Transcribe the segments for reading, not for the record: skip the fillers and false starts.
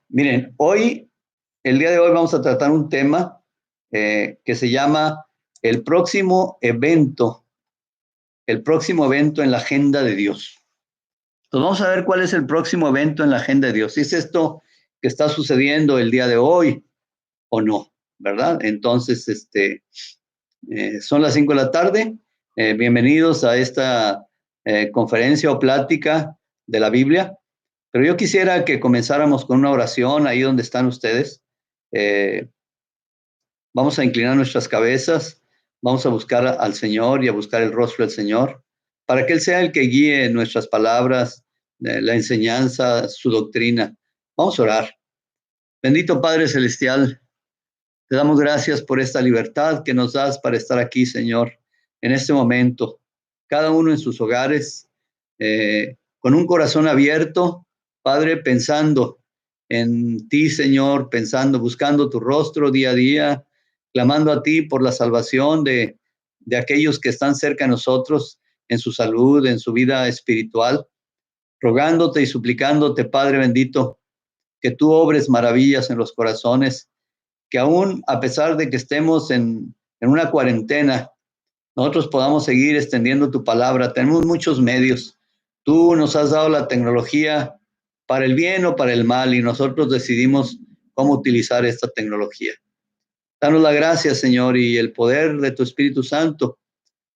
Miren, el día de hoy vamos a tratar un tema que se llama el próximo evento en la agenda de Dios. Entonces vamos a ver cuál es el próximo evento en la agenda de Dios. Si es esto que está sucediendo el día de hoy o no, ¿verdad? Entonces, son las 5 de la tarde. Bienvenidos a esta conferencia o plática de la Biblia. Pero yo quisiera que comenzáramos con una oración ahí donde están ustedes. Eh, Vamos a inclinar nuestras cabezas, vamos a buscar al Señor y a buscar el rostro del Señor, para que Él sea el que guíe nuestras palabras, la enseñanza, su doctrina. Vamos a orar. Bendito Padre Celestial, te damos gracias por esta libertad que nos das para estar aquí, Señor, en este momento, cada uno en sus hogares, con un corazón abierto, Padre, pensando en ti, Señor, buscando tu rostro día a día, clamando a ti por la salvación de aquellos que están cerca de nosotros en su salud, en su vida espiritual, rogándote y suplicándote, Padre bendito, que tú obres maravillas en los corazones, que aún a pesar de que estemos en una cuarentena, nosotros podamos seguir extendiendo tu palabra. Tenemos muchos medios. Tú nos has dado la tecnología para el bien o para el mal y nosotros decidimos cómo utilizar esta tecnología. Danos la gracia, Señor, y el poder de tu Espíritu Santo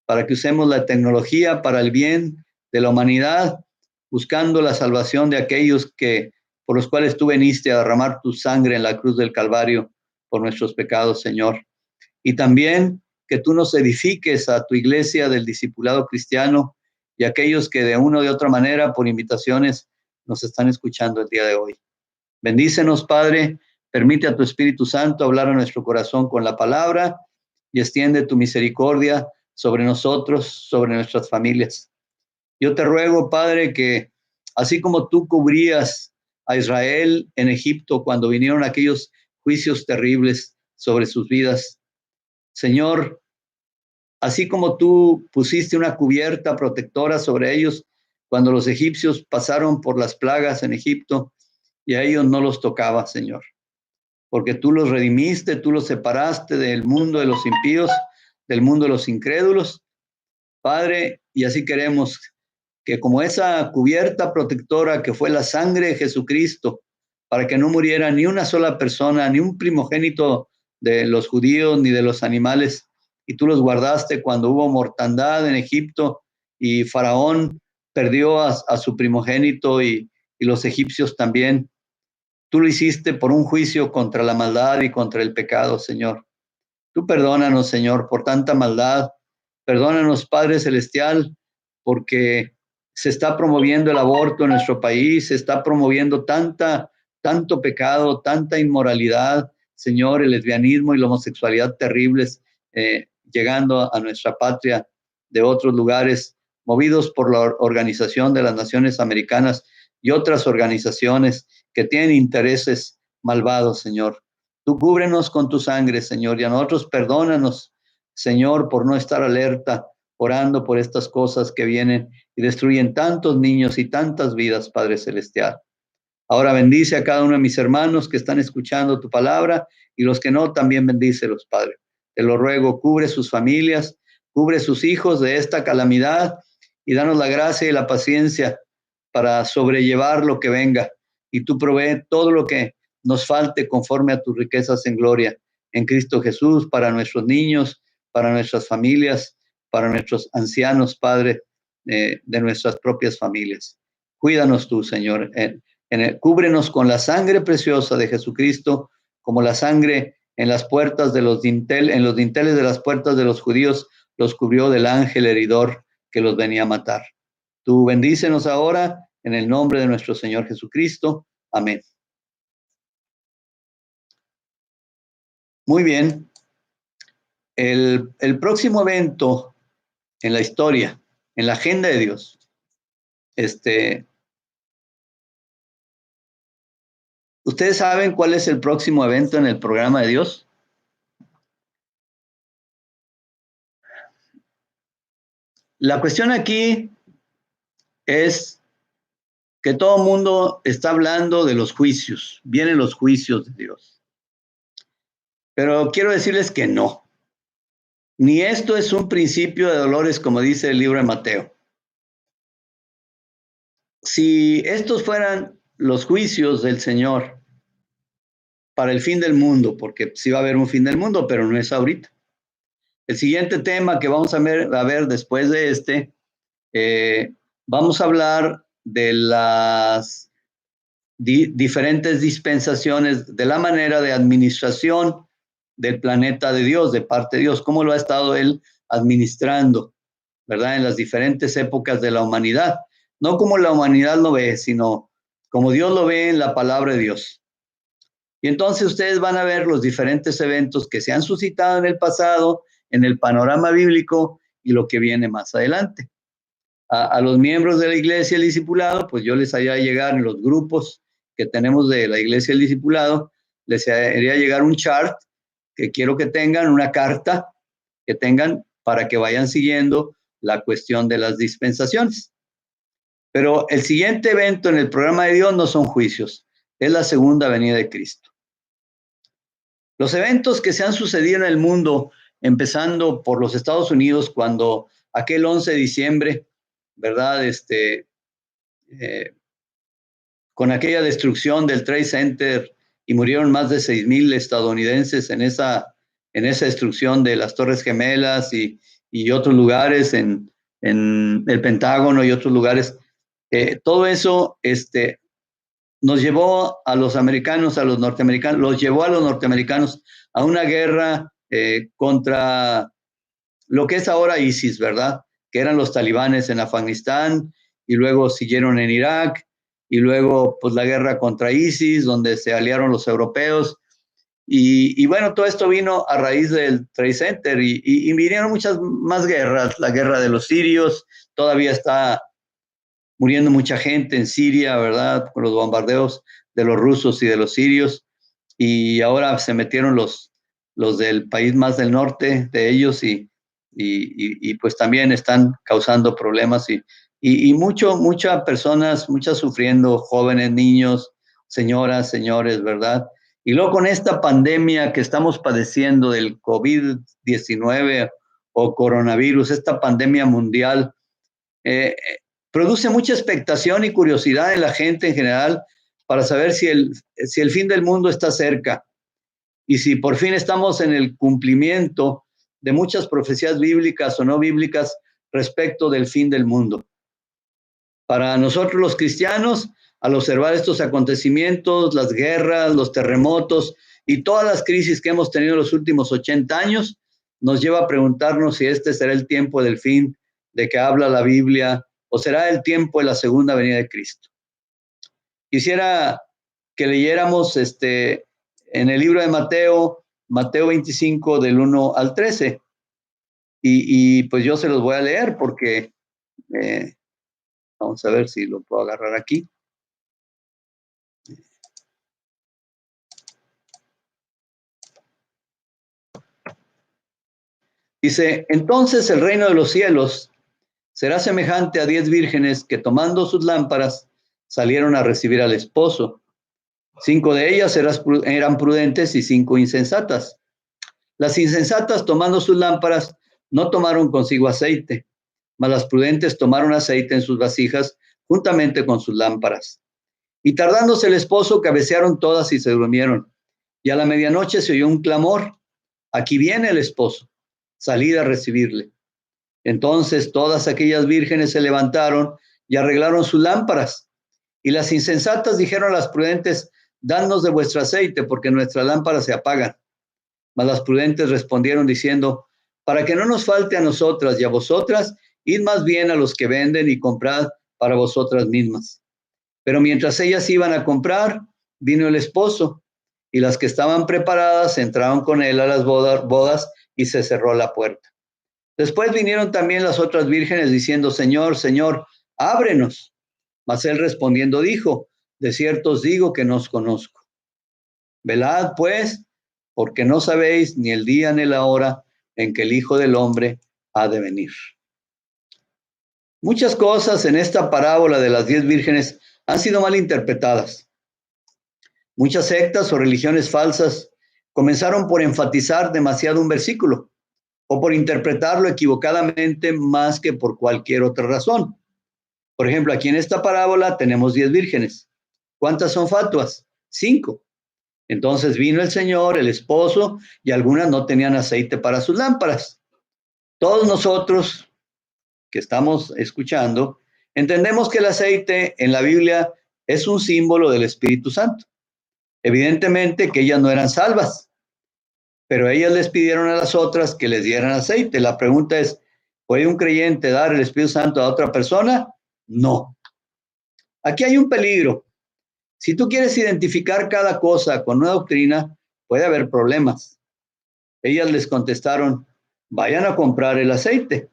para que usemos la tecnología para el bien de la humanidad, buscando la salvación de aquellos por los cuales tú veniste a derramar tu sangre en la cruz del Calvario por nuestros pecados, Señor. Y también que tú nos edifiques a tu iglesia del discipulado cristiano y aquellos que de una o de otra manera, por invitaciones, nos están escuchando el día de hoy. Bendícenos, Padre, permite a tu Espíritu Santo hablar a nuestro corazón con la palabra y extiende tu misericordia sobre nosotros, sobre nuestras familias. Yo te ruego, Padre, que así como tú cubrías a Israel en Egipto cuando vinieron aquellos juicios terribles sobre sus vidas, Señor, así como tú pusiste una cubierta protectora sobre ellos cuando los egipcios pasaron por las plagas en Egipto y a ellos no los tocaba, Señor, porque tú los redimiste, tú los separaste del mundo de los impíos, del mundo de los incrédulos, Padre, y así queremos que como esa cubierta protectora que fue la sangre de Jesucristo, para que no muriera ni una sola persona, ni un primogénito de los judíos, ni de los animales, y tú los guardaste cuando hubo mortandad en Egipto y Faraón perdió a su primogénito y los egipcios también. Tú lo hiciste por un juicio contra la maldad y contra el pecado, Señor. Tú perdónanos, Señor, por tanta maldad. Perdónanos, Padre Celestial, porque se está promoviendo el aborto en nuestro país, se está promoviendo tanto pecado, tanta inmoralidad, Señor, el lesbianismo y la homosexualidad terribles, llegando a nuestra patria de otros lugares, movidos por la Organización de las Naciones Americanas y otras organizaciones que tienen intereses malvados, Señor. Tú cúbrenos con tu sangre, Señor, y a nosotros perdónanos, Señor, por no estar alerta, orando por estas cosas que vienen y destruyen tantos niños y tantas vidas, Padre Celestial. Ahora bendice a cada uno de mis hermanos que están escuchando tu palabra y los que no, también bendícelos, Padre. Te lo ruego, cubre sus familias, cubre sus hijos de esta calamidad y danos la gracia y la paciencia para sobrellevar lo que venga. Y tú provee todo lo que nos falte conforme a tus riquezas en gloria en Cristo Jesús, para nuestros niños, para nuestras familias, para nuestros ancianos, Padre, de nuestras propias familias. Cuídanos tú, Señor. Cúbrenos con la sangre preciosa de Jesucristo, como la sangre en las puertas de los en los dinteles de las puertas de los judíos los cubrió del ángel heridor que los venía a matar. Tú bendícenos ahora en el nombre de nuestro Señor Jesucristo. Amén. Muy bien. El próximo evento en la historia, en la agenda de Dios, ¿ustedes saben cuál es el próximo evento en el programa de Dios? La cuestión aquí es que todo el mundo está hablando de los juicios, vienen los juicios de Dios. Pero quiero decirles que no. Ni esto es un principio de dolores, como dice el libro de Mateo. Si estos fueran los juicios del Señor para el fin del mundo, porque sí va a haber un fin del mundo, pero no es ahorita. El siguiente tema que vamos a ver después de este, vamos a hablar de las diferentes dispensaciones, de la manera de administración del planeta de Dios, de parte de Dios, cómo lo ha estado Él administrando, ¿verdad? En las diferentes épocas de la humanidad. No como la humanidad lo ve, sino como Dios lo ve en la palabra de Dios. Y entonces ustedes van a ver los diferentes eventos que se han suscitado en el pasado, en el panorama bíblico y lo que viene más adelante. A los miembros de la iglesia, el discipulado, pues yo les haría llegar en los grupos que tenemos de la iglesia, el discipulado, les haría llegar un chart que quiero que tengan, una carta que tengan para que vayan siguiendo la cuestión de las dispensaciones. Pero el siguiente evento en el programa de Dios no son juicios, es la segunda venida de Cristo. Los eventos que se han sucedido en el mundo, empezando por los Estados Unidos, cuando aquel 11 de diciembre, ¿verdad? Con aquella destrucción del Trade Center y murieron más de 6,000 estadounidenses en esa destrucción de las Torres Gemelas y otros lugares en el Pentágono y otros lugares. Todo eso nos llevó a los americanos, a los norteamericanos, los llevó a los norteamericanos a una guerra contra lo que es ahora ISIS, ¿verdad? Que eran los talibanes en Afganistán y luego siguieron en Irak y luego pues la guerra contra ISIS, donde se aliaron los europeos. Y bueno, todo esto vino a raíz del Trade Center y vinieron muchas más guerras, la guerra de los sirios, todavía está muriendo mucha gente en Siria, ¿verdad? Con los bombardeos de los rusos y de los sirios. Y ahora se metieron los del país más del norte de ellos y pues también están causando problemas y muchas personas, muchas sufriendo, jóvenes, niños, señoras, señores, ¿verdad? Y luego con esta pandemia que estamos padeciendo del COVID-19 o coronavirus, esta pandemia mundial, produce mucha expectación y curiosidad en la gente en general para saber si el fin del mundo está cerca y si por fin estamos en el cumplimiento de muchas profecías bíblicas o no bíblicas respecto del fin del mundo. Para nosotros los cristianos, al observar estos acontecimientos, las guerras, los terremotos y todas las crisis que hemos tenido en los últimos 80 años, nos lleva a preguntarnos si este será el tiempo del fin de que habla la Biblia o será el tiempo de la segunda venida de Cristo. Quisiera que leyéramos en el libro de Mateo 25 del 1 al 13. Y pues yo se los voy a leer porque vamos a ver si lo puedo agarrar aquí. Dice, entonces el reino de los cielos será semejante a 10 vírgenes que tomando sus lámparas salieron a recibir al esposo. 5 de ellas eran prudentes y 5 insensatas. Las insensatas, tomando sus lámparas, no tomaron consigo aceite, mas las prudentes tomaron aceite en sus vasijas juntamente con sus lámparas. Y tardándose el esposo, cabecearon todas y se durmieron. Y a la medianoche se oyó un clamor: aquí viene el esposo, salid a recibirle. Entonces todas aquellas vírgenes se levantaron y arreglaron sus lámparas. Y las insensatas dijeron a las prudentes: dadnos de vuestro aceite, porque nuestras lámparas se apagan. Mas las prudentes respondieron diciendo: para que no nos falte a nosotras y a vosotras, id más bien a los que venden y comprad para vosotras mismas. Pero mientras ellas iban a comprar, vino el esposo, y las que estaban preparadas entraron con él a las bodas y se cerró la puerta. Después vinieron también las otras vírgenes diciendo: Señor, Señor, ábrenos. Mas él respondiendo dijo: de cierto os digo que no os conozco. Velad pues, porque no sabéis ni el día ni la hora en que el Hijo del Hombre ha de venir. Muchas cosas en esta parábola de las 10 vírgenes han sido mal interpretadas. Muchas sectas o religiones falsas comenzaron por enfatizar demasiado un versículo o por interpretarlo equivocadamente más que por cualquier otra razón. Por ejemplo, aquí en esta parábola tenemos 10 vírgenes. ¿Cuántas son fatuas? 5. Entonces vino el Señor, el esposo, y algunas no tenían aceite para sus lámparas. Todos nosotros que estamos escuchando, entendemos que el aceite en la Biblia es un símbolo del Espíritu Santo. Evidentemente que ellas no eran salvas, pero ellas les pidieron a las otras que les dieran aceite. La pregunta es, ¿puede un creyente dar el Espíritu Santo a otra persona? No. Aquí hay un peligro. Si tú quieres identificar cada cosa con una doctrina, puede haber problemas. Ellas les contestaron, vayan a comprar el aceite.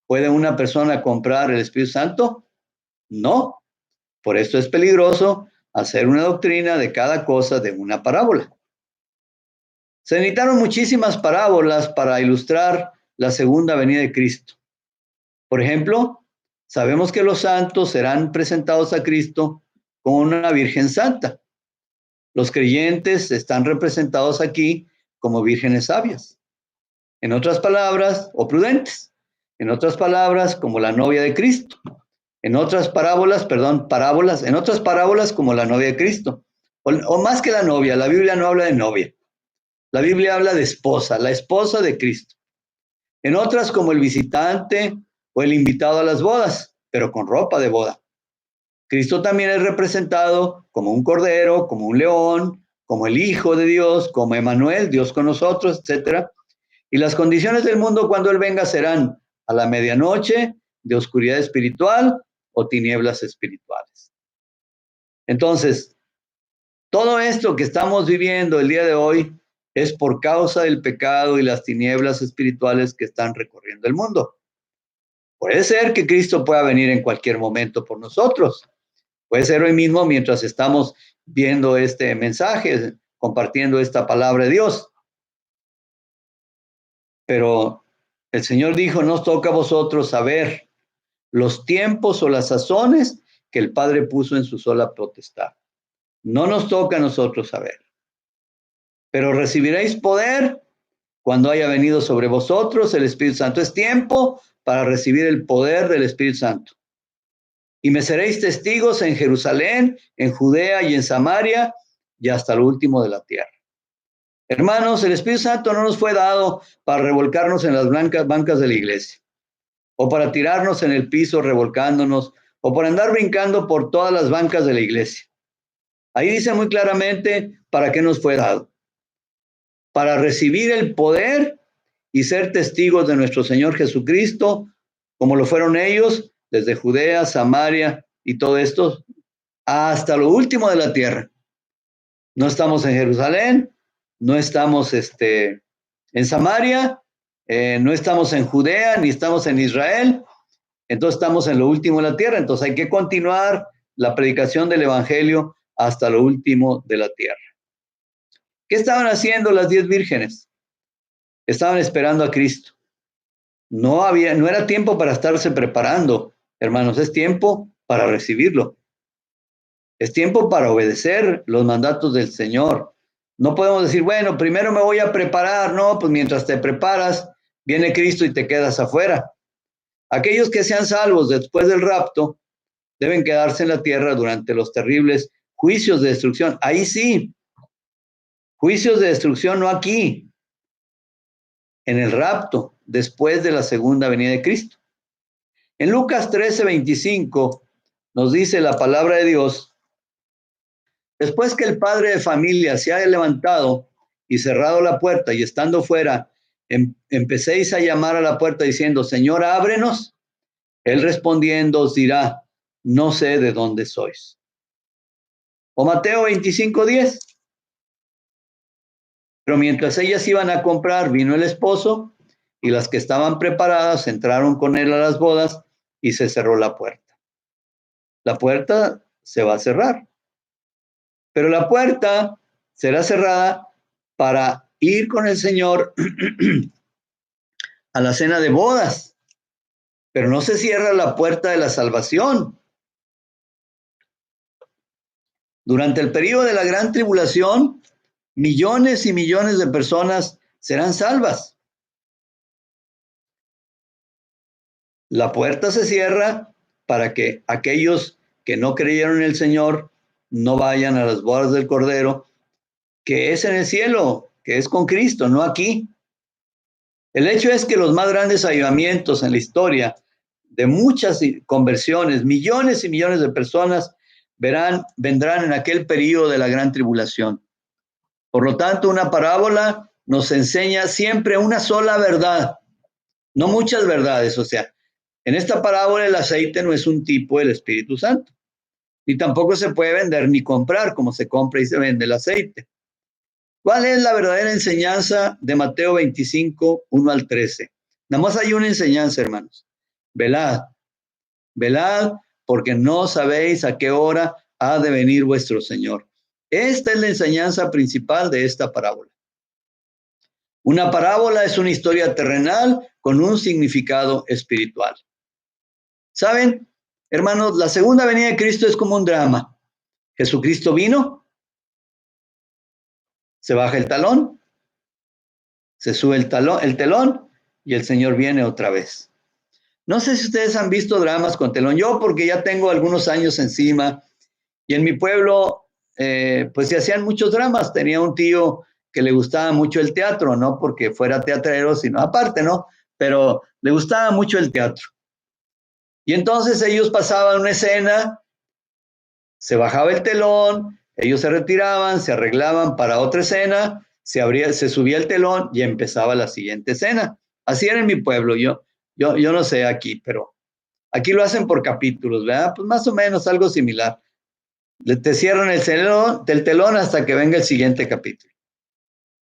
¿Puede una persona comprar el Espíritu Santo? No. Por esto es peligroso hacer una doctrina de cada cosa de una parábola. Se necesitaron muchísimas parábolas para ilustrar la segunda venida de Cristo. Por ejemplo, sabemos que los santos serán presentados a Cristo como una Virgen Santa. Los creyentes están representados aquí como vírgenes sabias. En otras palabras, o prudentes. En otras palabras, como la novia de Cristo. En otras parábolas como la novia de Cristo. O más que la novia, la Biblia no habla de novia. La Biblia habla de esposa, la esposa de Cristo. En otras como el visitante o el invitado a las bodas, pero con ropa de boda. Cristo también es representado como un cordero, como un león, como el Hijo de Dios, como Emmanuel, Dios con nosotros, etc. Y las condiciones del mundo cuando Él venga serán a la medianoche, de oscuridad espiritual o tinieblas espirituales. Entonces, todo esto que estamos viviendo el día de hoy es por causa del pecado y las tinieblas espirituales que están recorriendo el mundo. Puede ser que Cristo pueda venir en cualquier momento por nosotros. Puede ser hoy mismo mientras estamos viendo este mensaje, compartiendo esta palabra de Dios. Pero el Señor dijo, nos toca a vosotros saber los tiempos o las sazones que el Padre puso en su sola potestad. No nos toca a nosotros saber. Pero recibiréis poder cuando haya venido sobre vosotros el Espíritu Santo. Es tiempo para recibir el poder del Espíritu Santo. Y me seréis testigos en Jerusalén, en Judea y en Samaria y hasta lo último de la tierra. Hermanos, el Espíritu Santo no nos fue dado para revolcarnos en las bancas de la iglesia, o para tirarnos en el piso revolcándonos, o para andar brincando por todas las bancas de la iglesia. Ahí dice muy claramente para qué nos fue dado. Para recibir el poder y ser testigos de nuestro Señor Jesucristo, como lo fueron ellos, desde Judea, Samaria y todo esto, hasta lo último de la tierra. No estamos en Jerusalén, no estamos en Samaria, no estamos en Judea, ni estamos en Israel, entonces estamos en lo último de la tierra, entonces hay que continuar la predicación del Evangelio hasta lo último de la tierra. ¿Qué estaban haciendo las 10 vírgenes? Estaban esperando a Cristo. No era tiempo para estarse preparando, hermanos, es tiempo para recibirlo. Es tiempo para obedecer los mandatos del Señor. No podemos decir, bueno, primero me voy a preparar. No, pues mientras te preparas, viene Cristo y te quedas afuera. Aquellos que sean salvos después del rapto deben quedarse en la tierra durante los terribles juicios de destrucción. Ahí sí, juicios de destrucción, no aquí. En el rapto, después de la segunda venida de Cristo. En Lucas 13:25 nos dice la palabra de Dios, después que el padre de familia se haya levantado y cerrado la puerta y estando fuera, empecéis a llamar a la puerta diciendo, Señor, ábrenos. Él respondiendo os dirá, no sé de dónde sois. O Mateo 25:10. Pero mientras ellas iban a comprar, vino el esposo y las que estaban preparadas entraron con él a las bodas y se cerró la puerta. La puerta se va a cerrar, pero la puerta será cerrada para ir con el Señor a la cena de bodas, pero no se cierra la puerta de la salvación. Durante el periodo de la gran tribulación, millones y millones de personas serán salvas. La puerta se cierra para que aquellos que no creyeron en el Señor no vayan a las bodas del Cordero, que es en el cielo, que es con Cristo, no aquí. El hecho es que los más grandes avivamientos en la historia de muchas conversiones, millones y millones de personas vendrán en aquel periodo de la gran tribulación. Por lo tanto, una parábola nos enseña siempre una sola verdad, no muchas verdades. O sea, en esta parábola el aceite no es un tipo del Espíritu Santo, ni tampoco se puede vender ni comprar como se compra y se vende el aceite. ¿Cuál es la verdadera enseñanza de Mateo 25, 1 al 13? Nada más hay una enseñanza, hermanos. Velad, velad, porque no sabéis a qué hora ha de venir vuestro Señor. Esta es la enseñanza principal de esta parábola. Una parábola es una historia terrenal con un significado espiritual. ¿Saben, hermanos? La segunda venida de Cristo es como un drama. Jesucristo vino, se baja el talón, se sube el telón y el Señor viene otra vez. No sé si ustedes han visto dramas con telón. Yo, porque ya tengo algunos años encima, y en mi pueblo, pues se hacían muchos dramas. Tenía un tío que le gustaba mucho el teatro, no porque fuera teatrero, sino aparte, ¿no? Pero le gustaba mucho el teatro. Y entonces ellos pasaban una escena, se bajaba el telón, ellos se retiraban, se arreglaban para otra escena, se subía el telón y empezaba la siguiente escena. Así era en mi pueblo. Yo no sé aquí, pero aquí lo hacen por capítulos, ¿verdad? Pues más o menos algo similar. Te cierran el telón hasta que venga el siguiente capítulo.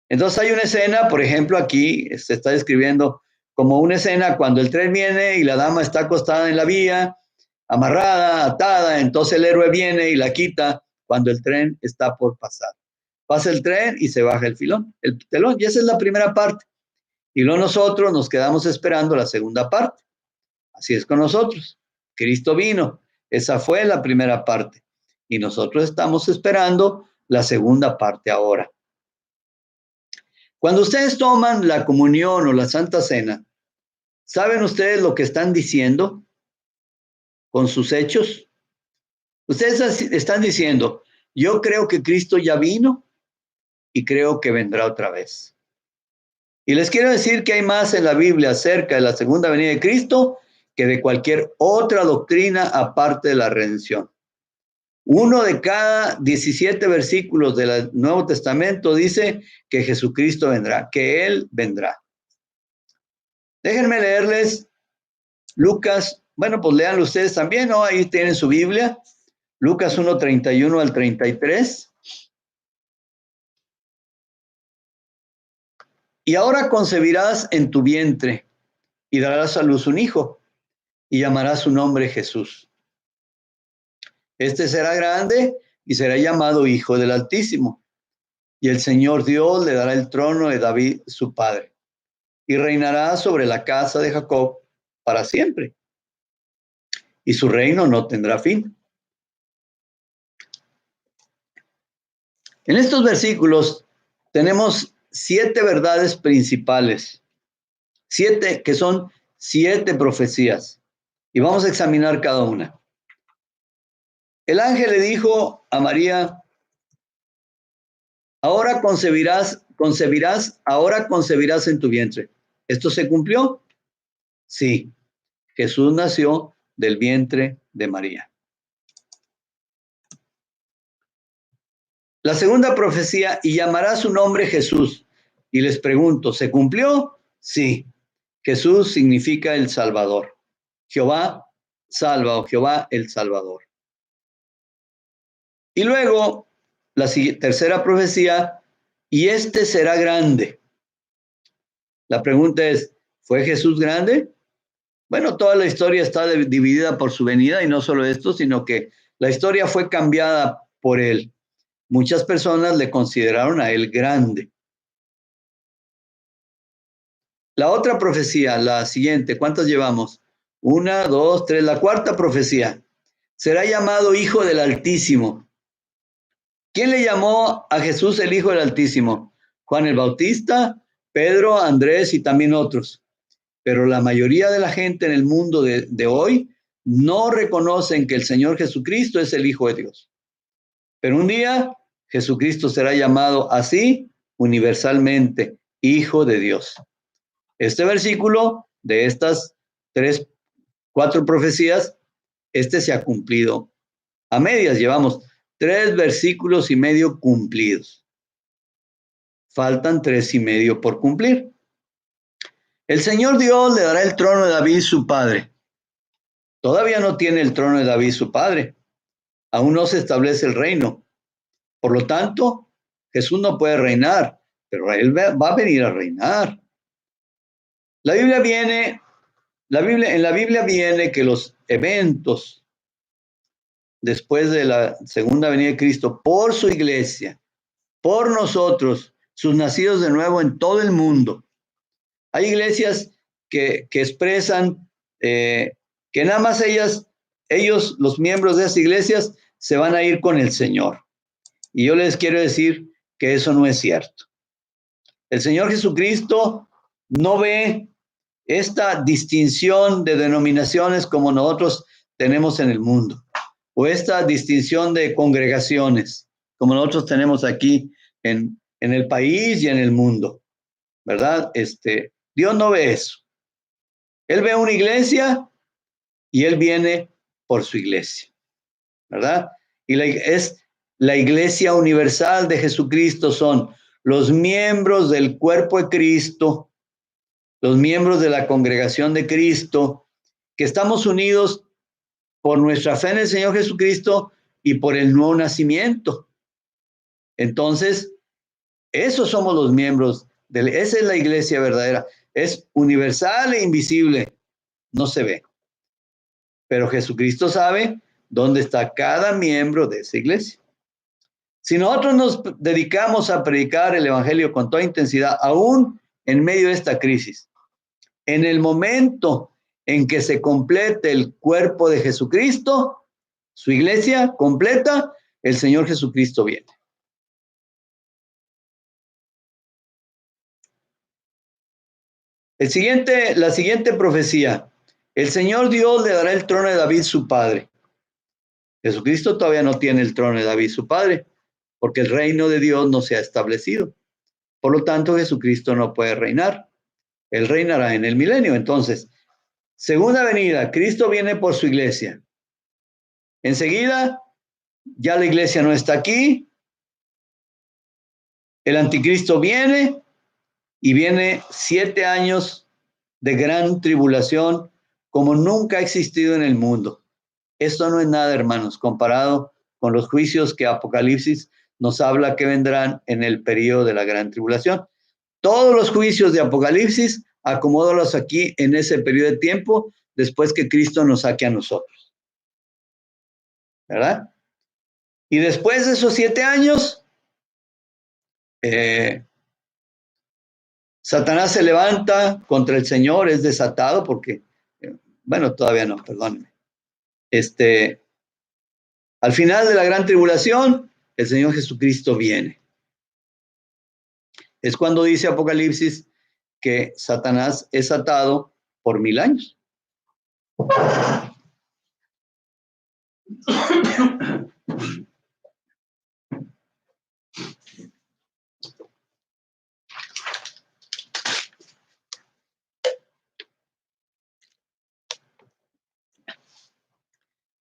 Entonces hay una escena, por ejemplo, aquí se está describiendo como una escena cuando el tren viene y la dama está acostada en la vía, amarrada, atada, entonces el héroe viene y la quita cuando el tren está por pasar. Pasa el tren y se baja el telón, y esa es la primera parte. Y luego nosotros nos quedamos esperando la segunda parte. Así es con nosotros. Cristo vino. Esa fue la primera parte. Y nosotros estamos esperando la segunda parte ahora. Cuando ustedes toman la comunión o la Santa Cena, ¿saben ustedes lo que están diciendo con sus hechos? Ustedes están diciendo, yo creo que Cristo ya vino y creo que vendrá otra vez. Y les quiero decir que hay más en la Biblia acerca de la segunda venida de Cristo que de cualquier otra doctrina aparte de la redención. Uno de cada 17 versículos del Nuevo Testamento dice que Jesucristo vendrá, que Él vendrá. Déjenme leerles Lucas, bueno, pues léanlo ustedes también, ¿no? Ahí tienen su Biblia, Lucas 1, 31 al 33. Y ahora concebirás en tu vientre y darás a luz un hijo y llamarás su nombre Jesús. Este será grande y será llamado Hijo del Altísimo. Y el Señor Dios le dará el trono de David, su padre, y reinará sobre la casa de Jacob para siempre. Y su reino no tendrá fin. En estos versículos tenemos 7 verdades principales, 7 que son 7 profecías, y vamos a examinar cada una. El ángel le dijo a María, ahora concebirás en tu vientre. ¿Esto se cumplió? Sí, Jesús nació del vientre de María. La segunda profecía, y llamará su nombre Jesús. Y les pregunto, ¿se cumplió? Sí, Jesús significa el Salvador. Jehová salva, o Jehová el Salvador. Y luego, la tercera profecía, y este será grande. La pregunta es, ¿fue Jesús grande? Bueno, toda la historia está dividida por su venida, y no solo esto, sino que la historia fue cambiada por él. Muchas personas le consideraron a él grande. La otra profecía, la siguiente, ¿cuántas llevamos? 1, 2, 3, la cuarta profecía. Será llamado Hijo del Altísimo. ¿Quién le llamó a Jesús el Hijo del Altísimo? Juan el Bautista, Pedro, Andrés y también otros. Pero la mayoría de la gente en el mundo de hoy no reconocen que el Señor Jesucristo es el Hijo de Dios. Pero un día Jesucristo será llamado así universalmente, Hijo de Dios. Este versículo de estas 4 profecías, se ha cumplido a medias. Llevamos 3 versículos y medio cumplidos. Faltan 3 y medio por cumplir. El Señor Dios le dará el trono de David, su padre. Todavía no tiene el trono de David, su padre. Aún no se establece el reino. Por lo tanto, Jesús no puede reinar, pero él va a venir a reinar. En la Biblia viene que los eventos después de la segunda venida de Cristo por su iglesia, por nosotros, sus nacidos de nuevo en todo el mundo. Hay iglesias que expresan que nada más ellos, los miembros de esas iglesias, se van a ir con el Señor. Y yo les quiero decir que eso no es cierto. El Señor Jesucristo no ve esta distinción de denominaciones como nosotros tenemos en el mundo, o esta distinción de congregaciones como nosotros tenemos aquí en el país y en el mundo, ¿verdad? Dios no ve eso. Él ve una iglesia y Él viene por su iglesia, ¿verdad? Y es la iglesia universal de Jesucristo, son los miembros del cuerpo de Cristo, los miembros de la congregación de Cristo, que estamos unidos por nuestra fe en el Señor Jesucristo y por el nuevo nacimiento. Entonces, esos somos los miembros, esa es la iglesia verdadera. Es universal e invisible, no se ve. Pero Jesucristo sabe dónde está cada miembro de esa iglesia. Si nosotros nos dedicamos a predicar el evangelio con toda intensidad, aún en medio de esta crisis, en el momento en que se complete el cuerpo de Jesucristo, su iglesia completa, el Señor Jesucristo viene. La siguiente profecía. El Señor Dios le dará el trono de David, su padre. Jesucristo todavía no tiene el trono de David, su padre, porque el reino de Dios no se ha establecido. Por lo tanto, Jesucristo no puede reinar. Él reinará en el milenio. Entonces, segunda venida, Cristo viene por su iglesia. Enseguida, ya la iglesia no está aquí. El anticristo viene y viene 7 años de gran tribulación como nunca ha existido en el mundo. Esto no es nada, hermanos, comparado con los juicios que Apocalipsis nos habla que vendrán en el periodo de la gran tribulación. Todos los juicios de Apocalipsis, acomódalos aquí en ese periodo de tiempo, después que Cristo nos saque a nosotros. ¿Verdad? Y después de esos 7 años, Satanás se levanta contra el Señor, es desatado porque, bueno, todavía no, perdónenme. Al final de la gran tribulación, el Señor Jesucristo viene. Es cuando dice Apocalipsis que Satanás es atado por 1000 años.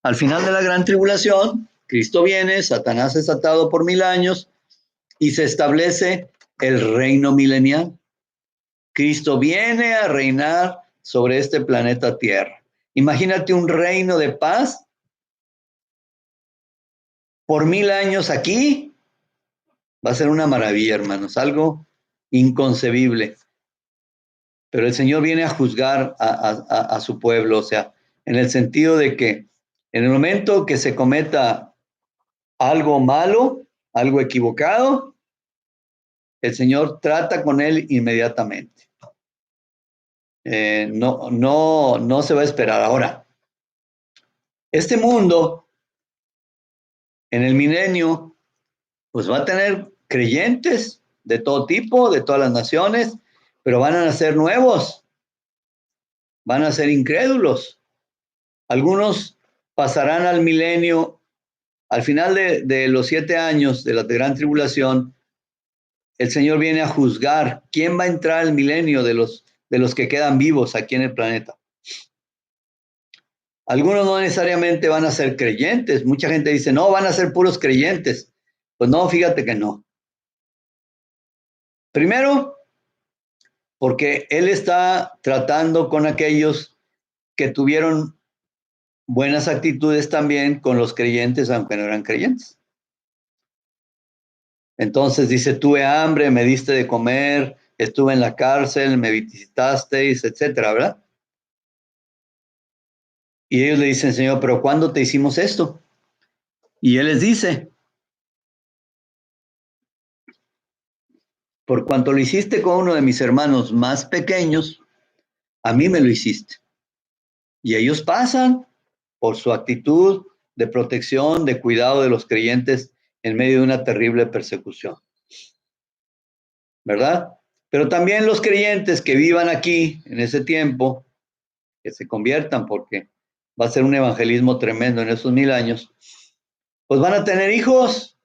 Al final de la gran tribulación, Cristo viene, Satanás es atado por 1000 años y se establece el reino milenial. Cristo viene a reinar sobre este planeta Tierra. Imagínate un reino de paz por 1000 años aquí. Va a ser una maravilla, hermanos, algo inconcebible. Pero el Señor viene a juzgar a su pueblo, o sea, en el sentido de que en el momento que se cometa algo malo, algo equivocado, el Señor trata con él inmediatamente. No se va a esperar. Ahora, este mundo, en el milenio, pues va a tener creyentes de todo tipo, de todas las naciones, pero van a nacer nuevos, van a ser incrédulos. Algunos pasarán al milenio, al final de los 7 años de la gran tribulación, el Señor viene a juzgar quién va a entrar al milenio de los que quedan vivos aquí en el planeta. Algunos no necesariamente van a ser creyentes. Mucha gente dice, no, van a ser puros creyentes. Pues no, fíjate que no. Primero, porque Él está tratando con aquellos que tuvieron buenas actitudes también con los creyentes, aunque no eran creyentes. Entonces dice, tuve hambre, me diste de comer, estuve en la cárcel, me visitasteis, etcétera, ¿verdad? Y ellos le dicen, Señor, pero ¿cuándo te hicimos esto? Y Él les dice, por cuanto lo hiciste con uno de mis hermanos más pequeños, a mí me lo hiciste. Y ellos pasan por su actitud de protección, de cuidado de los creyentes en medio de una terrible persecución. ¿Verdad? Pero también los creyentes que vivan aquí en ese tiempo, que se conviertan, porque va a ser un evangelismo tremendo en esos 1000 años, pues van a tener hijos,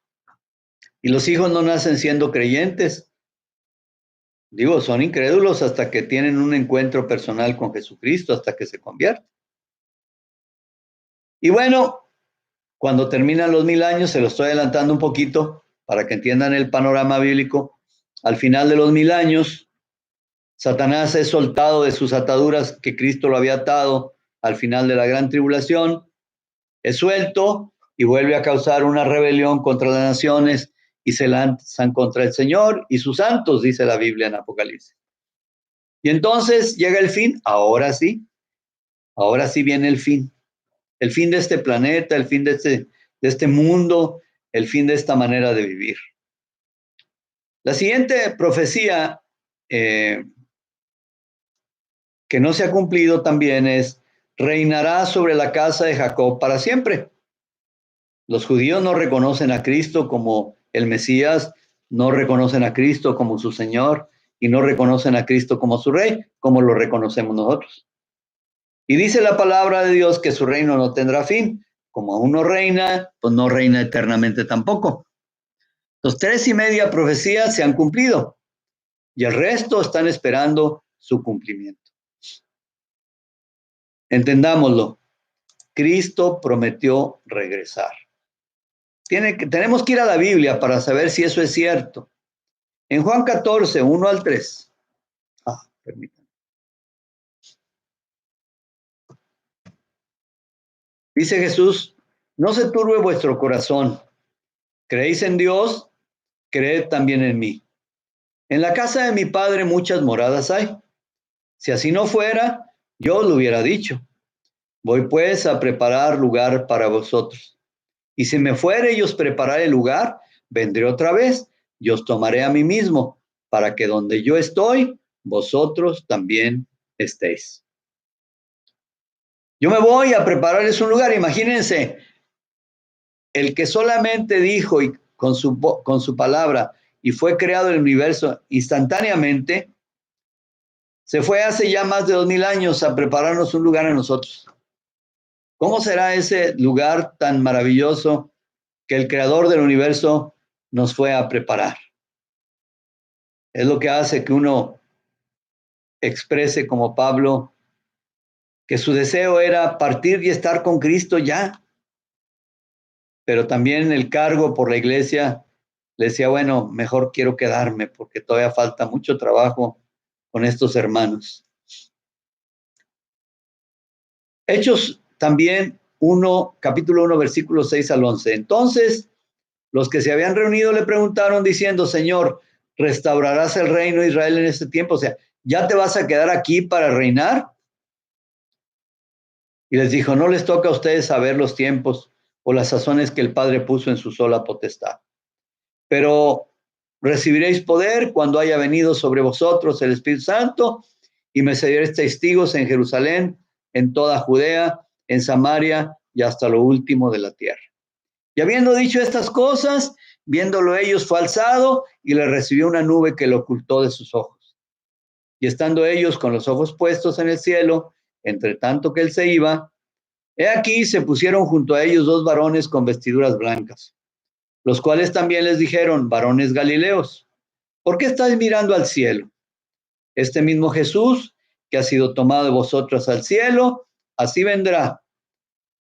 y los hijos no nacen siendo creyentes. Digo, son incrédulos hasta que tienen un encuentro personal con Jesucristo, hasta que se convierten. Y bueno, cuando terminan los 1000 años, se lo estoy adelantando un poquito para que entiendan el panorama bíblico. Al final de los 1000 años, Satanás es soltado de sus ataduras que Cristo lo había atado al final de la gran tribulación, es suelto y vuelve a causar una rebelión contra las naciones y se lanzan contra el Señor y sus santos, dice la Biblia en Apocalipsis. Y entonces llega el fin, ahora sí viene el fin de este planeta, el fin de este mundo, el fin de esta manera de vivir. La siguiente profecía que no se ha cumplido también es, reinará sobre la casa de Jacob para siempre. Los judíos no reconocen a Cristo como el Mesías, no reconocen a Cristo como su Señor y no reconocen a Cristo como su Rey, como lo reconocemos nosotros. Y dice la palabra de Dios que su reino no tendrá fin. Como aún no reina, pues no reina eternamente tampoco. Los 3.5 profecías se han cumplido y el resto están esperando su cumplimiento. Entendámoslo. Cristo prometió regresar. Tenemos que ir a la Biblia para saber si eso es cierto. En Juan 14, 1 al 3. Permítanme. Dice Jesús, no se turbe vuestro corazón. ¿Creéis en Dios? Creed también en mí. En la casa de mi Padre muchas moradas hay. Si así no fuera, yo lo hubiera dicho. Voy pues a preparar lugar para vosotros. Y si me fuere y os prepararé el lugar, vendré otra vez y os tomaré a mí mismo, para que donde yo estoy, vosotros también estéis. Yo me voy a prepararles un lugar. Imagínense, el que solamente dijo y con su palabra y fue creado el universo instantáneamente, se fue hace ya más de 2000 años a prepararnos un lugar a nosotros. ¿Cómo será ese lugar tan maravilloso que el creador del universo nos fue a preparar? Es lo que hace que uno exprese como Pablo que su deseo era partir y estar con Cristo ya, pero también el cargo por la iglesia le decía, bueno, mejor quiero quedarme porque todavía falta mucho trabajo con estos hermanos. Hechos también capítulo 1, versículos 6 al 11. Entonces, los que se habían reunido le preguntaron diciendo, Señor, ¿restaurarás el reino de Israel en este tiempo? O sea, ¿ya te vas a quedar aquí para reinar? Y les dijo, no les toca a ustedes saber los tiempos o las sazones que el Padre puso en su sola potestad. Pero recibiréis poder cuando haya venido sobre vosotros el Espíritu Santo y me seréis testigos en Jerusalén, en toda Judea, en Samaria y hasta lo último de la tierra. Y habiendo dicho estas cosas, viéndolo ellos, fue alzado y le recibió una nube que lo ocultó de sus ojos. Y estando ellos con los ojos puestos en el cielo, entre tanto que él se iba, he aquí se pusieron junto a ellos dos varones con vestiduras blancas, los cuales también les dijeron: varones Galileos, ¿por qué estáis mirando al cielo? Este mismo Jesús, que ha sido tomado de vosotros al cielo, así vendrá,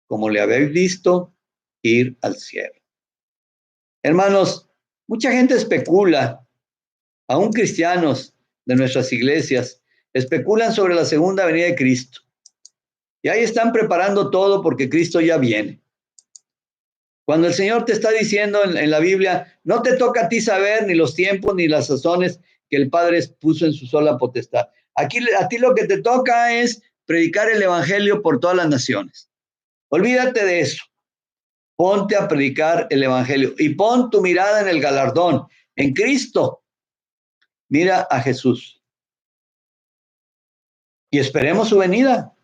como le habéis visto ir al cielo. Hermanos, mucha gente especula, aún cristianos de nuestras iglesias, especulan sobre la segunda venida de Cristo. Y ahí están preparando todo porque Cristo ya viene. Cuando el Señor te está diciendo en la Biblia, no te toca a ti saber ni los tiempos ni las sazones que el Padre puso en su sola potestad. Aquí a ti lo que te toca es predicar el Evangelio por todas las naciones. Olvídate de eso. Ponte a predicar el Evangelio y pon tu mirada en el galardón, en Cristo. Mira a Jesús. Y esperemos su venida,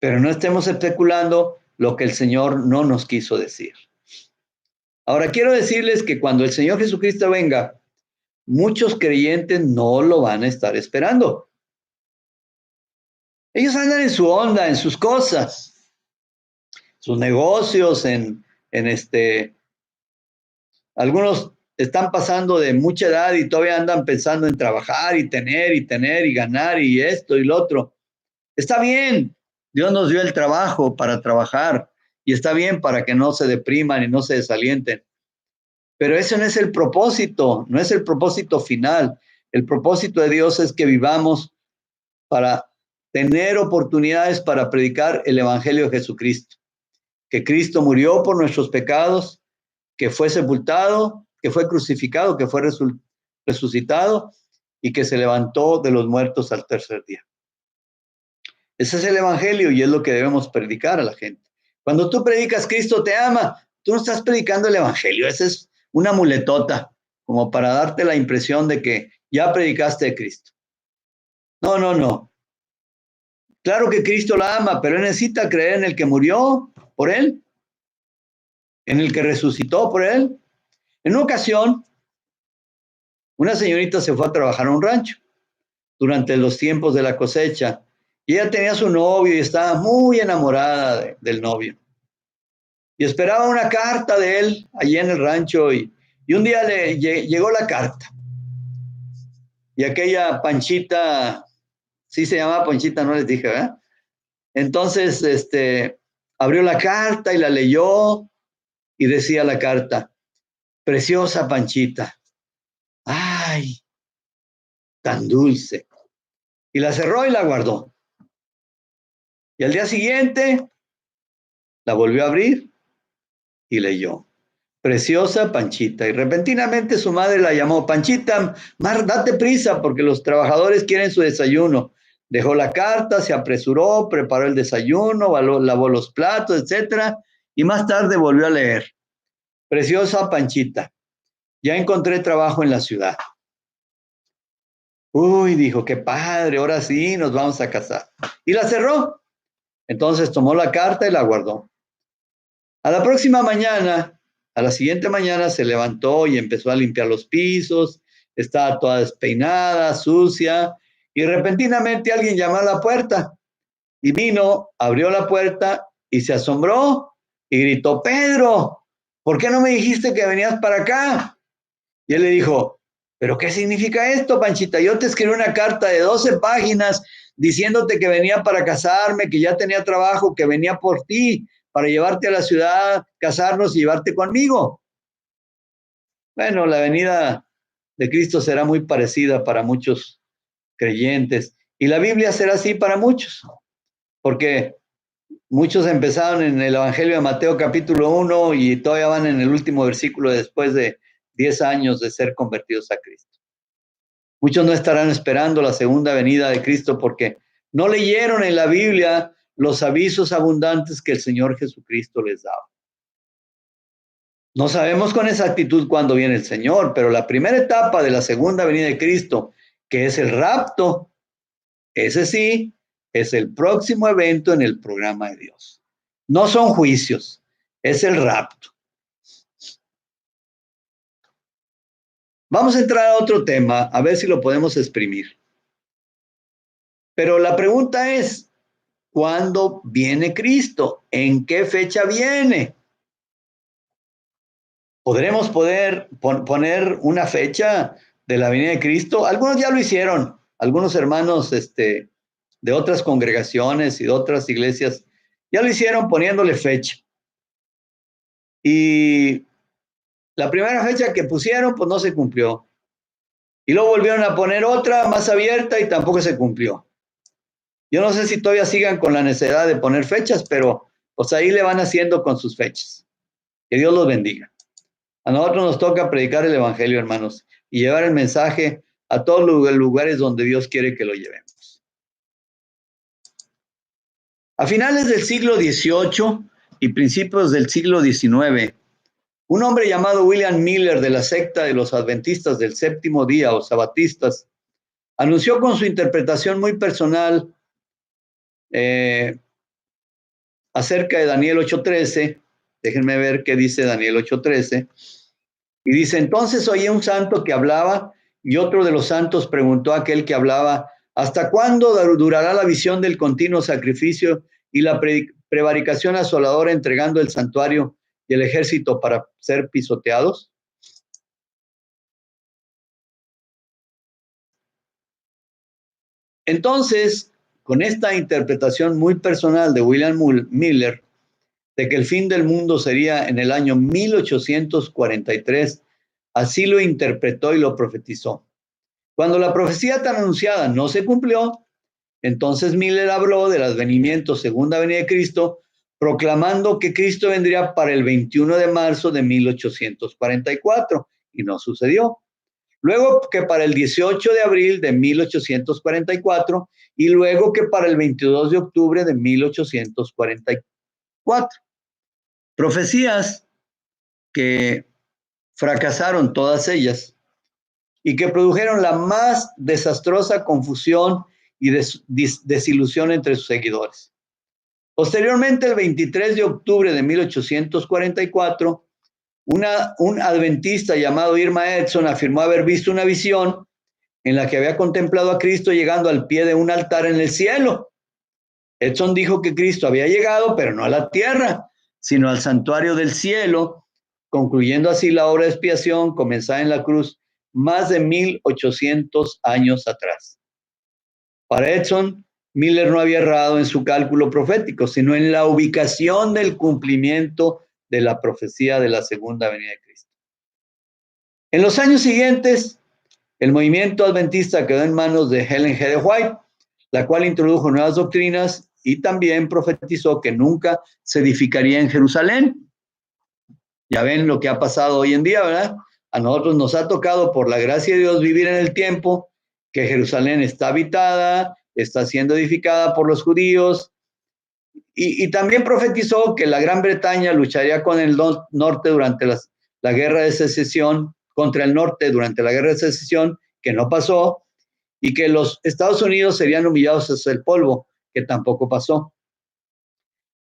pero no estemos especulando lo que el Señor no nos quiso decir. Ahora quiero decirles que cuando el Señor Jesucristo venga, muchos creyentes no lo van a estar esperando. Ellos andan en su onda, en sus cosas, sus negocios, algunos están pasando de mucha edad y todavía andan pensando en trabajar y tener y ganar y esto y lo otro. Está bien, Dios nos dio el trabajo para trabajar y está bien para que no se depriman y no se desalienten. Pero ese no es el propósito, no es el propósito final. El propósito de Dios es que vivamos para tener oportunidades para predicar el Evangelio de Jesucristo. Que Cristo murió por nuestros pecados, que fue sepultado, que fue crucificado, que fue resucitado y que se levantó de los muertos al tercer día. Ese es el Evangelio y es lo que debemos predicar a la gente. Cuando tú predicas Cristo te ama, tú no estás predicando el Evangelio. Esa es una muletota, como para darte la impresión de que ya predicaste de Cristo. No, no, no. Claro que Cristo la ama, pero él necesita creer en el que murió por él, en el que resucitó por él. En una ocasión, una señorita se fue a trabajar a un rancho durante los tiempos de la cosecha y ella tenía su novio y estaba muy enamorada del novio. Y esperaba una carta de él allí en el rancho y un día llegó la carta. Y aquella Panchita, sí se llamaba Panchita, no les dije, ¿verdad? Entonces, abrió la carta y la leyó y decía la carta: preciosa Panchita, ay, tan dulce. Y la cerró y la guardó. Y al día siguiente la volvió a abrir y leyó: preciosa Panchita. Y repentinamente su madre la llamó: Panchita, Mar, date prisa porque los trabajadores quieren su desayuno. Dejó la carta, se apresuró, preparó el desayuno, lavó los platos, etcétera, y más tarde volvió a leer: preciosa Panchita, ya encontré trabajo en la ciudad. Uy, dijo, qué padre, ahora sí nos vamos a casar. Y la cerró. Entonces tomó la carta y la guardó. A la próxima mañana, a la siguiente mañana, se levantó y empezó a limpiar los pisos. Estaba toda despeinada, sucia, y repentinamente alguien llamó a la puerta. Y vino, abrió la puerta y se asombró y gritó: Pedro, ¿por qué no me dijiste que venías para acá? Y él le dijo: ¿pero qué significa esto, Panchita? Yo te escribí una carta de 12 páginas diciéndote que venía para casarme, que ya tenía trabajo, que venía por ti, para llevarte a la ciudad, casarnos y llevarte conmigo. Bueno, la venida de Cristo será muy parecida para muchos creyentes y la Biblia será así para muchos, porque muchos empezaron en el Evangelio de Mateo capítulo 1 y todavía van en el último versículo después de 10 años de ser convertidos a Cristo. Muchos no estarán esperando la segunda venida de Cristo porque no leyeron en la Biblia los avisos abundantes que el Señor Jesucristo les daba. No sabemos con exactitud cuándo viene el Señor, pero la primera etapa de la segunda venida de Cristo, que es el rapto, ese sí, es el próximo evento en el programa de Dios. No son juicios, es el rapto. Vamos a entrar a otro tema, a ver si lo podemos exprimir. Pero la pregunta es, ¿cuándo viene Cristo? ¿En qué fecha viene? ¿Podremos poner una fecha de la venida de Cristo? Algunos ya lo hicieron, algunos hermanos de otras congregaciones y de otras iglesias ya lo hicieron poniéndole fecha. Y la primera fecha que pusieron, pues no se cumplió. Y luego volvieron a poner otra más abierta y tampoco se cumplió. Yo no sé si todavía sigan con la necesidad de poner fechas, pero pues ahí le van haciendo con sus fechas. Que Dios los bendiga. A nosotros nos toca predicar el evangelio, hermanos, y llevar el mensaje a todos los lugares donde Dios quiere que lo llevemos. A finales del siglo XVIII y principios del siglo XIX, un hombre llamado William Miller de la secta de los adventistas del séptimo día o sabatistas anunció con su interpretación muy personal acerca de Daniel 8:13. Déjenme ver qué dice Daniel 8:13. Y dice, entonces oí un santo que hablaba y otro de los santos preguntó a aquel que hablaba, ¿hasta cuándo durará la visión del continuo sacrificio y la prevaricación asoladora entregando el santuario y el ejército para ser pisoteados? Entonces, con esta interpretación muy personal de William Miller, de que el fin del mundo sería en el año 1843, así lo interpretó y lo profetizó. Cuando la profecía tan anunciada no se cumplió, entonces Miller habló del advenimiento, segunda venida de Cristo, proclamando que Cristo vendría para el 21 de marzo de 1844, y no sucedió. Luego que para el 18 de abril de 1844, y luego que para el 22 de octubre de 1844. Profecías que fracasaron todas ellas y que produjeron la más desastrosa confusión y desilusión entre sus seguidores. Posteriormente, el 23 de octubre de 1844, un adventista llamado Irma Edson afirmó haber visto una visión en la que había contemplado a Cristo llegando al pie de un altar en el cielo. Edson dijo que Cristo había llegado, pero no a la tierra, sino al santuario del cielo, concluyendo así la obra de expiación comenzada en la cruz más de 1800 años atrás. Para Edson, Miller no había errado en su cálculo profético, sino en la ubicación del cumplimiento de la profecía de la segunda venida de Cristo. En los años siguientes, el movimiento adventista quedó en manos de Ellen G. White, la cual introdujo nuevas doctrinas y también profetizó que nunca se edificaría en Jerusalén. Ya ven lo que ha pasado hoy en día, ¿verdad? A nosotros nos ha tocado, por la gracia de Dios, vivir en el tiempo que Jerusalén está habitada, está siendo edificada por los judíos, y también profetizó que la Gran Bretaña lucharía con el norte durante la guerra de secesión, contra el norte durante la guerra de secesión, que no pasó, y que los Estados Unidos serían humillados hasta el polvo, que tampoco pasó.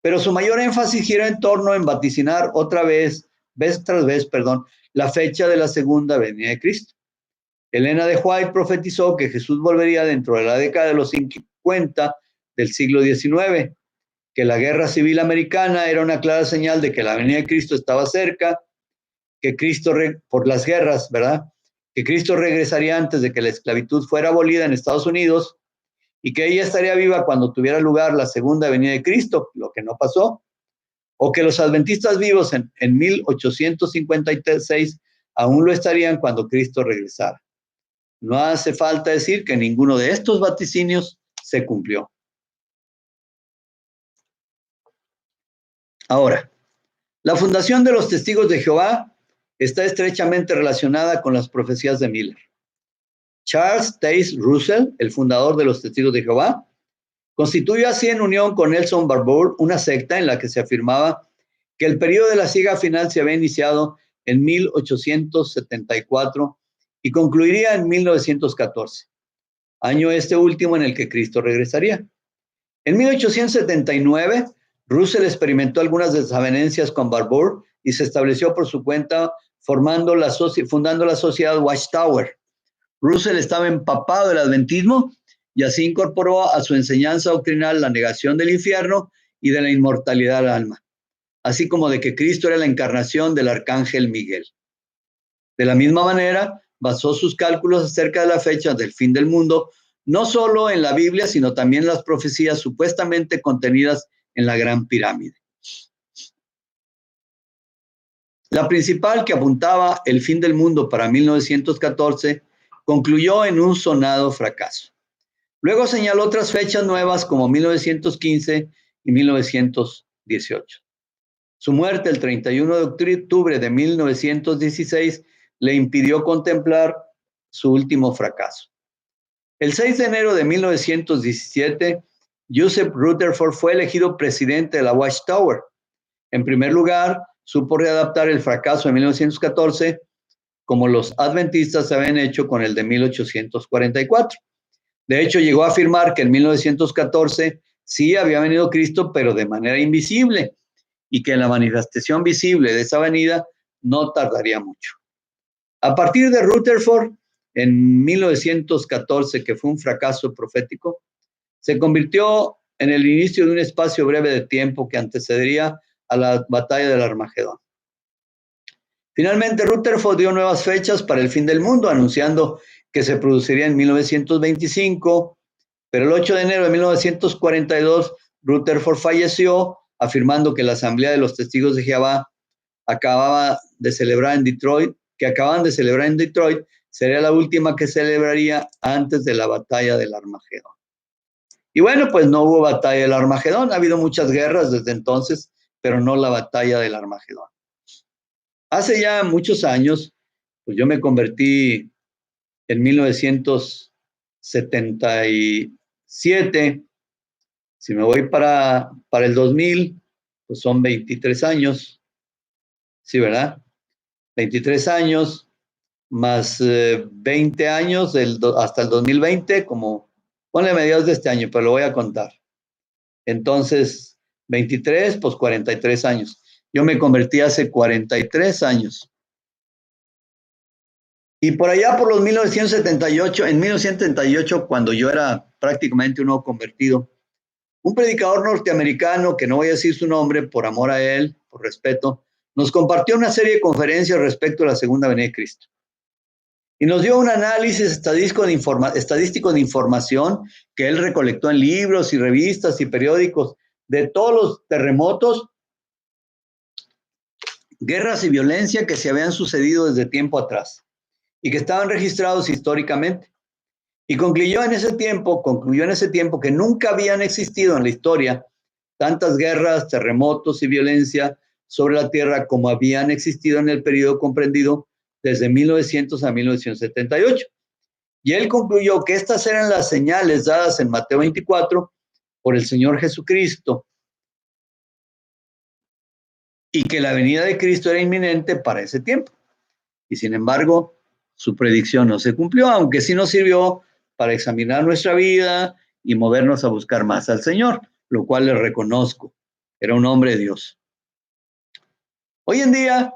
Pero su mayor énfasis gira en torno en vaticinar vez tras vez, la fecha de la segunda venida de Cristo. Elena de White profetizó que Jesús volvería dentro de la década de los 50 del siglo XIX, que la guerra civil americana era una clara señal de que la venida de Cristo estaba cerca, que Cristo, por las guerras, ¿verdad? Que Cristo regresaría antes de que la esclavitud fuera abolida en Estados Unidos y que ella estaría viva cuando tuviera lugar la segunda venida de Cristo, lo que no pasó, o que los adventistas vivos en 1856 aún lo estarían cuando Cristo regresara. No hace falta decir que ninguno de estos vaticinios se cumplió. Ahora, la fundación de los Testigos de Jehová está estrechamente relacionada con las profecías de Miller. Charles Taze Russell, el fundador de los Testigos de Jehová, constituyó así en unión con Nelson Barbour una secta en la que se afirmaba que el periodo de la siega final se había iniciado en 1874 y concluiría en 1914, año este último en el que Cristo regresaría. En 1879, Russell experimentó algunas desavenencias con Barbour y se estableció por su cuenta fundando la sociedad Watchtower. Russell estaba empapado del adventismo y así incorporó a su enseñanza doctrinal la negación del infierno y de la inmortalidad del alma, así como de que Cristo era la encarnación del arcángel Miguel. De la misma manera, basó sus cálculos acerca de la fecha del fin del mundo, no solo en la Biblia, sino también en las profecías supuestamente contenidas en la Gran Pirámide. La principal, que apuntaba el fin del mundo para 1914, concluyó en un sonado fracaso. Luego señaló otras fechas nuevas como 1915 y 1918. Su muerte el 31 de octubre de 1916 le impidió contemplar su último fracaso. El 6 de enero de 1917, Joseph Rutherford fue elegido presidente de la Watchtower. En primer lugar, supo readaptar el fracaso de 1914 como los adventistas habían hecho con el de 1844. De hecho, llegó a afirmar que en 1914 sí había venido Cristo, pero de manera invisible, y que la manifestación visible de esa venida no tardaría mucho. A partir de Rutherford, en 1914, que fue un fracaso profético, se convirtió en el inicio de un espacio breve de tiempo que antecedería a la batalla del Armagedón. Finalmente, Rutherford dio nuevas fechas para el fin del mundo, anunciando que se produciría en 1925, pero el 8 de enero de 1942, Rutherford falleció, afirmando que la Asamblea de los Testigos de Jehová acababan de celebrar en Detroit, sería la última que celebraría antes de la batalla del Armagedón. Y bueno, pues no hubo batalla del Armagedón, ha habido muchas guerras desde entonces, pero no la batalla del Armagedón. Hace ya muchos años, pues yo me convertí en 1977. Si me voy para el 2000, pues son 23 años. Sí, ¿verdad? 23 años más 20 años hasta el 2020, como ponle mediados de este año, pero lo voy a contar. Entonces, 23, pues 43 años. Yo me convertí hace 43 años. Y por allá por los 1978, en 1978, cuando yo era prácticamente un nuevo convertido, un predicador norteamericano, que no voy a decir su nombre por amor a él, por respeto, nos compartió una serie de conferencias respecto a la segunda venida de Cristo. Y nos dio un análisis estadístico de información que él recolectó en libros y revistas y periódicos de todos los terremotos, guerras y violencia que se habían sucedido desde tiempo atrás y que estaban registrados históricamente. Y concluyó en ese tiempo que nunca habían existido en la historia tantas guerras, terremotos y violencia sobre la tierra como habían existido en el periodo comprendido desde 1900 a 1978. Y él concluyó que estas eran las señales dadas en Mateo 24 por el Señor Jesucristo y que la venida de Cristo era inminente para ese tiempo. Y sin embargo, su predicción no se cumplió, aunque sí nos sirvió para examinar nuestra vida y movernos a buscar más al Señor, lo cual le reconozco. Era un hombre de Dios. Hoy en día,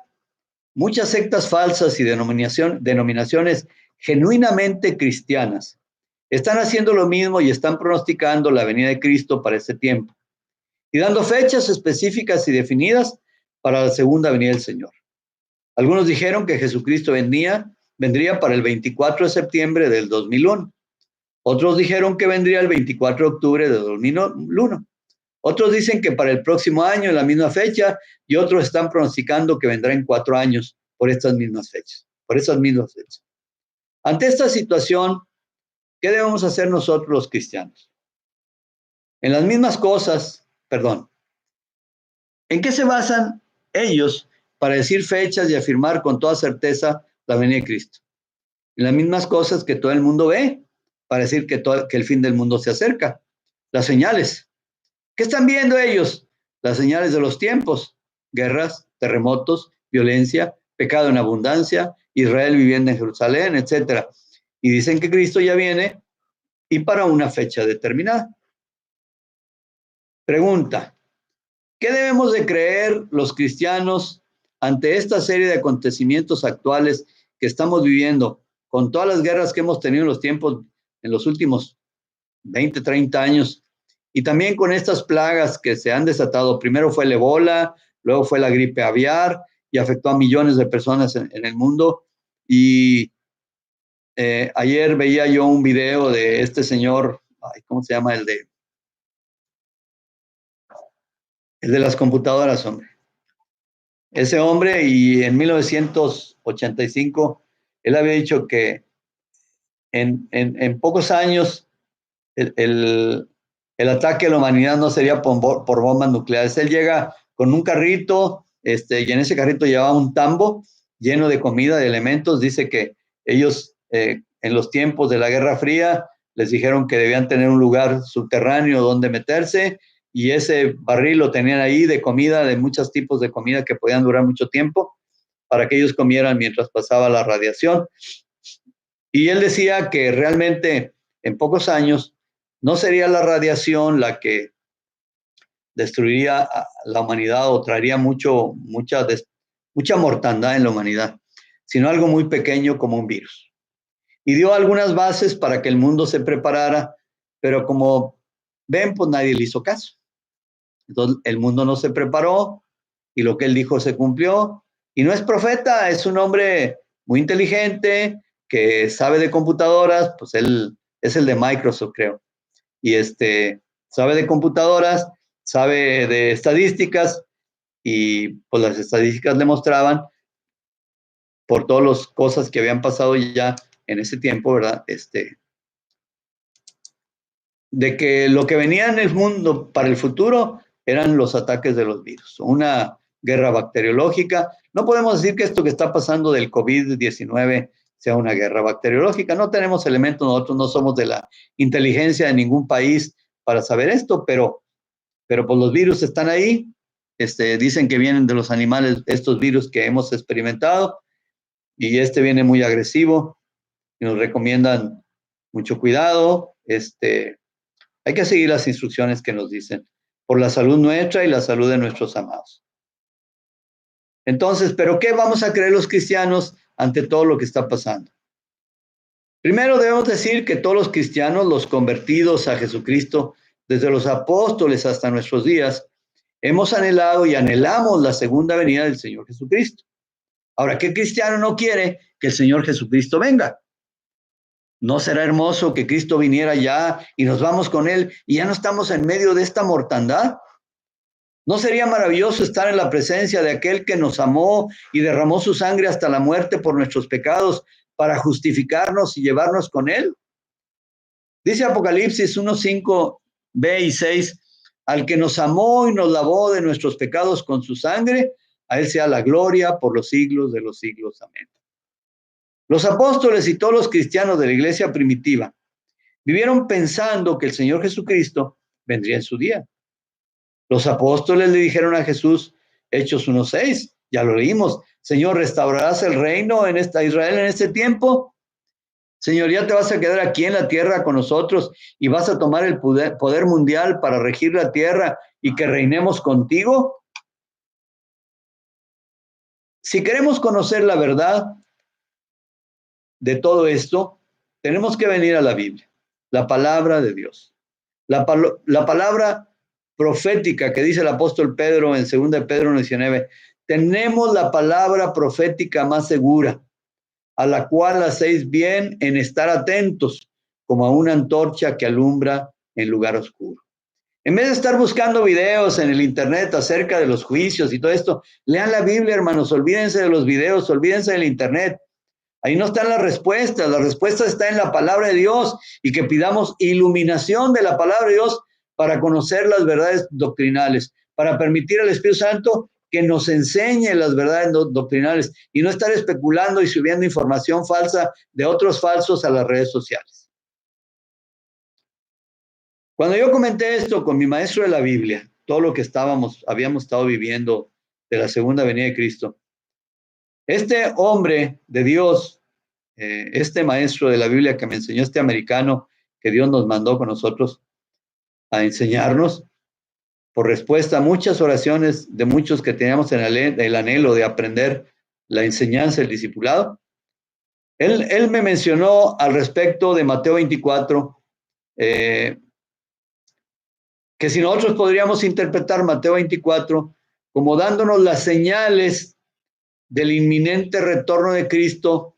muchas sectas falsas y denominaciones genuinamente cristianas están haciendo lo mismo y están pronosticando la venida de Cristo para ese tiempo y dando fechas específicas y definidas para la segunda venida del Señor. Algunos dijeron que Jesucristo vendría para el 24 de septiembre del 2001. Otros dijeron que vendría el 24 de octubre de 2001. Otros dicen que para el próximo año, en la misma fecha, y otros están pronosticando que vendrá en 4 años por estas mismas fechas. Ante esta situación, ¿qué debemos hacer nosotros los cristianos? En las mismas cosas, ¿en qué se basan ellos para decir fechas y afirmar con toda certeza la venida de Cristo? En las mismas cosas que todo el mundo ve para decir que el fin del mundo se acerca. Las señales. ¿Qué están viendo ellos? Las señales de los tiempos. Guerras, terremotos, violencia, pecado en abundancia, Israel viviendo en Jerusalén, etc. Y dicen que Cristo ya viene y para una fecha determinada. Pregunta: ¿qué debemos de creer los cristianos ante esta serie de acontecimientos actuales que estamos viviendo, con todas las guerras que hemos tenido en los tiempos, en los últimos 20, 30 años, y también con estas plagas que se han desatado. Primero fue el ébola, luego fue la gripe aviar y afectó a millones de personas en el mundo. Y ayer veía yo un video de este señor, ¿cómo se llama? El de las computadoras, hombre. Ese hombre, y en 1985, él había dicho que en pocos años el ataque a la humanidad no sería por bombas nucleares. Él llega con un carrito, y en ese carrito llevaba un tambo lleno de comida, de elementos. Dice que ellos, en los tiempos de la Guerra Fría, les dijeron que debían tener un lugar subterráneo donde meterse, y ese barril lo tenían ahí de comida, de muchos tipos de comida que podían durar mucho tiempo, para que ellos comieran mientras pasaba la radiación. Y él decía que realmente en pocos años no sería la radiación la que destruiría a la humanidad o traería mucha mortandad en la humanidad, sino algo muy pequeño como un virus. Y dio algunas bases para que el mundo se preparara, pero como ven, pues nadie le hizo caso. Entonces el mundo no se preparó y lo que él dijo se cumplió. Y no es profeta, es un hombre muy inteligente que sabe de computadoras, pues él es el de Microsoft, creo. Y sabe de computadoras, sabe de estadísticas, y pues las estadísticas le mostraban, por todas las cosas que habían pasado ya en ese tiempo, ¿verdad? De que lo que venía en el mundo para el futuro eran los ataques de los virus, una guerra bacteriológica. No podemos decir que esto que está pasando del COVID-19 sea una guerra bacteriológica. No tenemos elementos, nosotros no somos de la inteligencia de ningún país para saber esto, pero pues los virus están ahí. Dicen que vienen de los animales, estos virus que hemos experimentado, y viene muy agresivo y nos recomiendan mucho cuidado. Hay que seguir las instrucciones que nos dicen por la salud nuestra y la salud de nuestros amados. Entonces, ¿pero qué vamos a creer los cristianos ante todo lo que está pasando? Primero debemos decir que todos los cristianos, los convertidos a Jesucristo, desde los apóstoles hasta nuestros días, hemos anhelado y anhelamos la segunda venida del Señor Jesucristo. Ahora, ¿qué cristiano no quiere que el Señor Jesucristo venga? ¿No será hermoso que Cristo viniera ya y nos vamos con Él y ya no estamos en medio de esta mortandad? ¿No sería maravilloso estar en la presencia de aquel que nos amó y derramó su sangre hasta la muerte por nuestros pecados para justificarnos y llevarnos con Él? Dice Apocalipsis 1:5b y 6, al que nos amó y nos lavó de nuestros pecados con su sangre, a Él sea la gloria por los siglos de los siglos. Amén. Los apóstoles y todos los cristianos de la iglesia primitiva vivieron pensando que el Señor Jesucristo vendría en su día. Los apóstoles le dijeron a Jesús, Hechos 1:6, ya lo leímos, Señor, ¿restaurarás el reino en Israel en este tiempo? Señor, ¿ya te vas a quedar aquí en la tierra con nosotros y vas a tomar el poder mundial para regir la tierra y que reinemos contigo? Si queremos conocer la verdad de todo esto, tenemos que venir a la Biblia, la palabra de Dios. La palabra profética que dice el apóstol Pedro en 2 de Pedro 19, tenemos la palabra profética más segura, a la cual hacéis bien en estar atentos, como a una antorcha que alumbra en lugar oscuro. En vez de estar buscando videos en el internet acerca de los juicios y todo esto, lean la Biblia, hermanos, olvídense de los videos, olvídense del internet. Ahí no están las respuestas, la respuesta está en la palabra de Dios, y que pidamos iluminación de la palabra de Dios para conocer las verdades doctrinales, para permitir al Espíritu Santo que nos enseñe las verdades doctrinales y no estar especulando y subiendo información falsa de otros falsos a las redes sociales. Cuando yo comenté esto con mi maestro de la Biblia, todo lo que habíamos estado viviendo de la segunda venida de Cristo, este hombre de Dios, este maestro de la Biblia que me enseñó, este americano que Dios nos mandó con nosotros a enseñarnos, por respuesta a muchas oraciones de muchos que teníamos en el anhelo de aprender la enseñanza, el discipulado. Él me mencionó al respecto de Mateo 24, que si nosotros podríamos interpretar Mateo 24 como dándonos las señales del inminente retorno de Cristo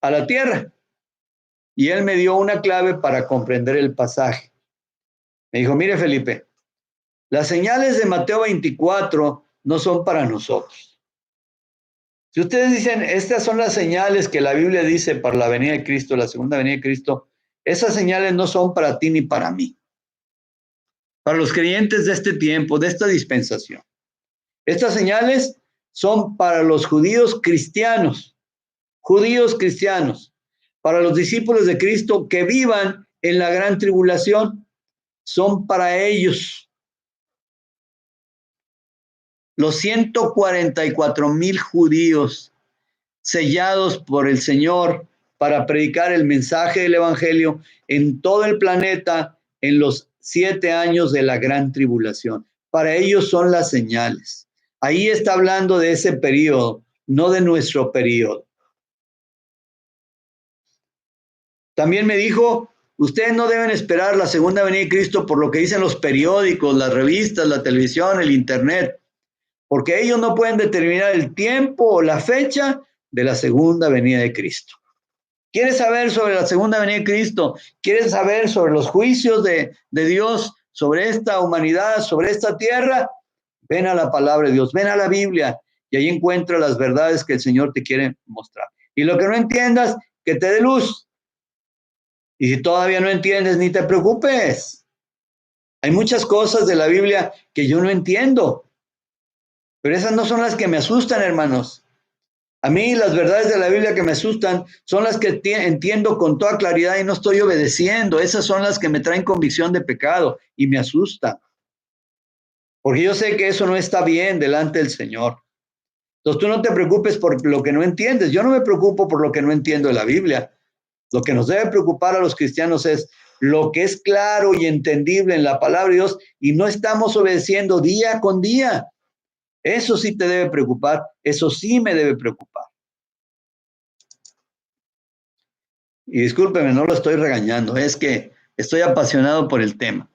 a la tierra. Y él me dio una clave para comprender el pasaje. Me dijo, mire Felipe, las señales de Mateo 24 no son para nosotros. Si ustedes dicen, estas son las señales que la Biblia dice para la venida de Cristo, la segunda venida de Cristo, esas señales no son para ti ni para mí. Para los creyentes de este tiempo, de esta dispensación. Estas señales son para los judíos cristianos, para los discípulos de Cristo que vivan en la gran tribulación, son para ellos. Los 144,000 judíos sellados por el Señor para predicar el mensaje del Evangelio en todo el planeta en los 7 años de la gran tribulación. Para ellos son las señales. Ahí está hablando de ese periodo, no de nuestro periodo. También me dijo, ustedes no deben esperar la segunda venida de Cristo por lo que dicen los periódicos, las revistas, la televisión, el internet, porque ellos no pueden determinar el tiempo o la fecha de la segunda venida de Cristo. ¿Quieres saber sobre la segunda venida de Cristo? ¿Quieres saber sobre los juicios de Dios sobre esta humanidad, sobre esta tierra? Ven a la palabra de Dios, ven a la Biblia y ahí encuentra las verdades que el Señor te quiere mostrar. Y lo que no entiendas, que te dé luz. Y si todavía no entiendes, ni te preocupes. Hay muchas cosas de la Biblia que yo no entiendo, pero esas no son las que me asustan, hermanos. A mí las verdades de la Biblia que me asustan son las que entiendo con toda claridad y no estoy obedeciendo. Esas son las que me traen convicción de pecado y me asusta. Porque yo sé que eso no está bien delante del Señor. Entonces tú no te preocupes por lo que no entiendes. Yo no me preocupo por lo que no entiendo de la Biblia. Lo que nos debe preocupar a los cristianos es lo que es claro y entendible en la palabra de Dios y no estamos obedeciendo día con día. Eso sí te debe preocupar, eso sí me debe preocupar. Y discúlpeme, no lo estoy regañando, es que estoy apasionado por el tema.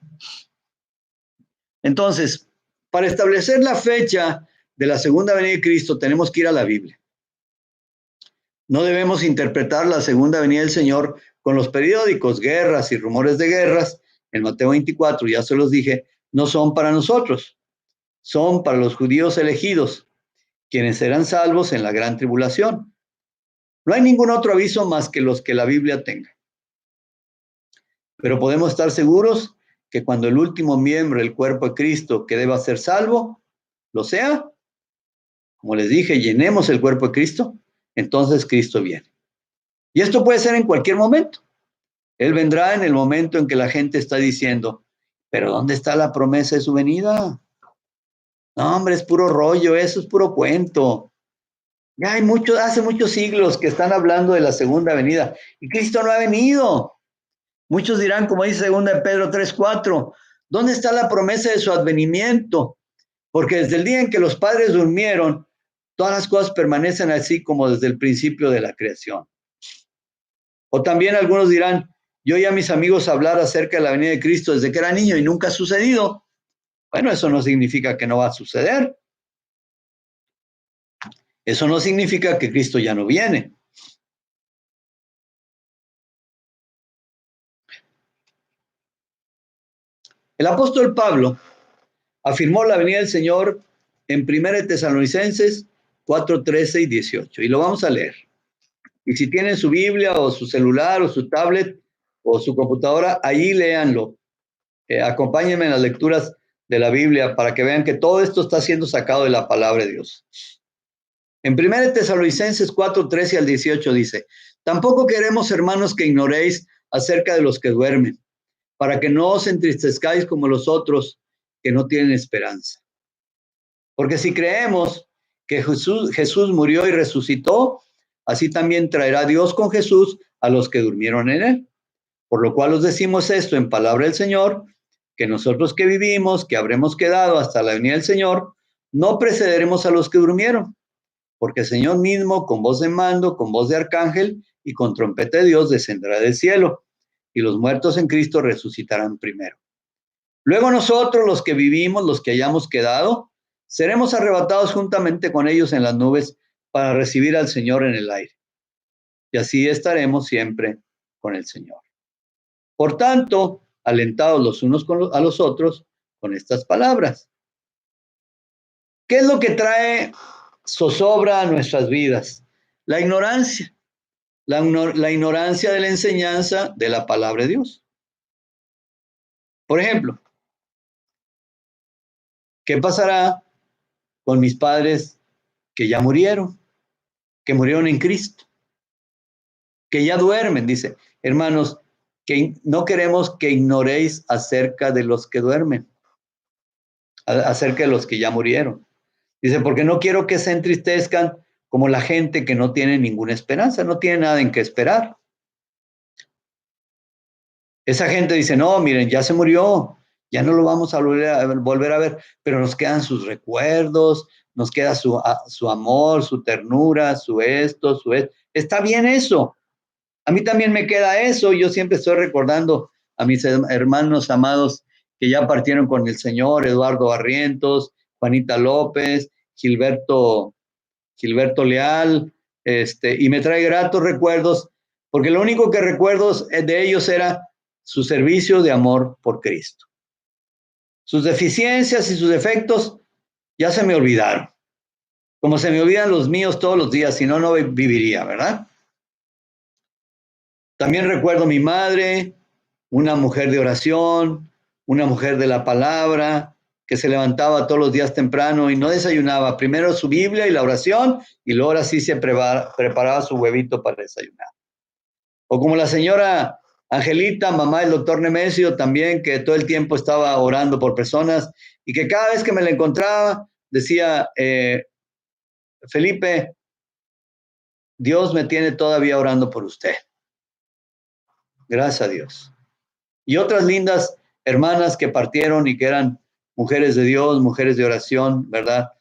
Entonces, para establecer la fecha de la segunda venida de Cristo, tenemos que ir a la Biblia. No debemos interpretar la segunda venida del Señor con los periódicos, guerras y rumores de guerras. En Mateo 24, ya se los dije, no son para nosotros, son para los judíos elegidos, quienes serán salvos en la gran tribulación. No hay ningún otro aviso más que los que la Biblia tenga. Pero podemos estar seguros que cuando el último miembro del cuerpo de Cristo que deba ser salvo, lo sea, como les dije, llenemos el cuerpo de Cristo, entonces Cristo viene. Y esto puede ser en cualquier momento. Él vendrá en el momento en que la gente está diciendo, pero ¿dónde está la promesa de su venida? No, hombre, es puro rollo, eso es puro cuento. Ya hay hace muchos siglos que están hablando de la segunda venida y Cristo no ha venido. Muchos dirán, como dice 2 de Pedro 3:4, ¿dónde está la promesa de su advenimiento? Porque desde el día en que los padres durmieron, todas las cosas permanecen así como desde el principio de la creación. O también algunos dirán, yo oí a mis amigos hablar acerca de la venida de Cristo desde que era niño y nunca ha sucedido. Bueno, eso no significa que no va a suceder. Eso no significa que Cristo ya no viene. El apóstol Pablo afirmó la venida del Señor en 1 Tesalonicenses 4:13 y 18. Y lo vamos a leer. Y si tienen su Biblia o su celular o su tablet o su computadora, allí léanlo. Acompáñenme en las lecturas de la Biblia para que vean que todo esto está siendo sacado de la palabra de Dios. En 1 Tesalonicenses 4:13 al 18 dice, tampoco queremos, hermanos, que ignoréis acerca de los que duermen, para que no os entristezcáis como los otros que no tienen esperanza. Porque si creemos que Jesús murió y resucitó, así también traerá Dios con Jesús a los que durmieron en él. Por lo cual os decimos esto en palabra del Señor, que nosotros que vivimos, que habremos quedado hasta la venida del Señor, no precederemos a los que durmieron, porque el Señor mismo, con voz de mando, con voz de arcángel y con trompeta de Dios, descenderá del cielo, y los muertos en Cristo resucitarán primero. Luego nosotros, los que vivimos, los que hayamos quedado, seremos arrebatados juntamente con ellos en las nubes para recibir al Señor en el aire. Y así estaremos siempre con el Señor. Por tanto, alentados los unos a los otros con estas palabras. ¿Qué es lo que trae zozobra a nuestras vidas? La ignorancia. La ignorancia de la enseñanza de la palabra de Dios. Por ejemplo, ¿qué pasará con mis padres que ya murieron, que murieron en Cristo, que ya duermen? Dice, hermanos, que no queremos que ignoréis acerca de los que duermen, acerca de los que ya murieron. Dice, porque no quiero que se entristezcan como la gente que no tiene ninguna esperanza, no tiene nada en qué esperar. Esa gente dice, no, miren, ya se murió, ya no lo vamos a volver a ver, pero nos quedan sus recuerdos, nos queda su amor, su ternura, su esto. Está bien eso. A mí también me queda eso. Yo siempre estoy recordando a mis hermanos amados que ya partieron con el Señor, Eduardo Barrientos, Juanita López, Gilberto Leal, y me trae gratos recuerdos, porque lo único que recuerdo de ellos era su servicio de amor por Cristo. Sus deficiencias y sus defectos ya se me olvidaron, como se me olvidan los míos todos los días, si no, no viviría, ¿verdad? También recuerdo a mi madre, una mujer de oración, una mujer de la palabra, que se levantaba todos los días temprano y no desayunaba. Primero su Biblia y la oración, y luego ahora sí se preparaba su huevito para desayunar. O como la señora Angelita, mamá del doctor Nemesio, también, que todo el tiempo estaba orando por personas y que cada vez que me la encontraba decía, Felipe, Dios me tiene todavía orando por usted. Gracias a Dios. Y otras lindas hermanas que partieron y que eran mujeres de Dios, mujeres de oración, ¿verdad?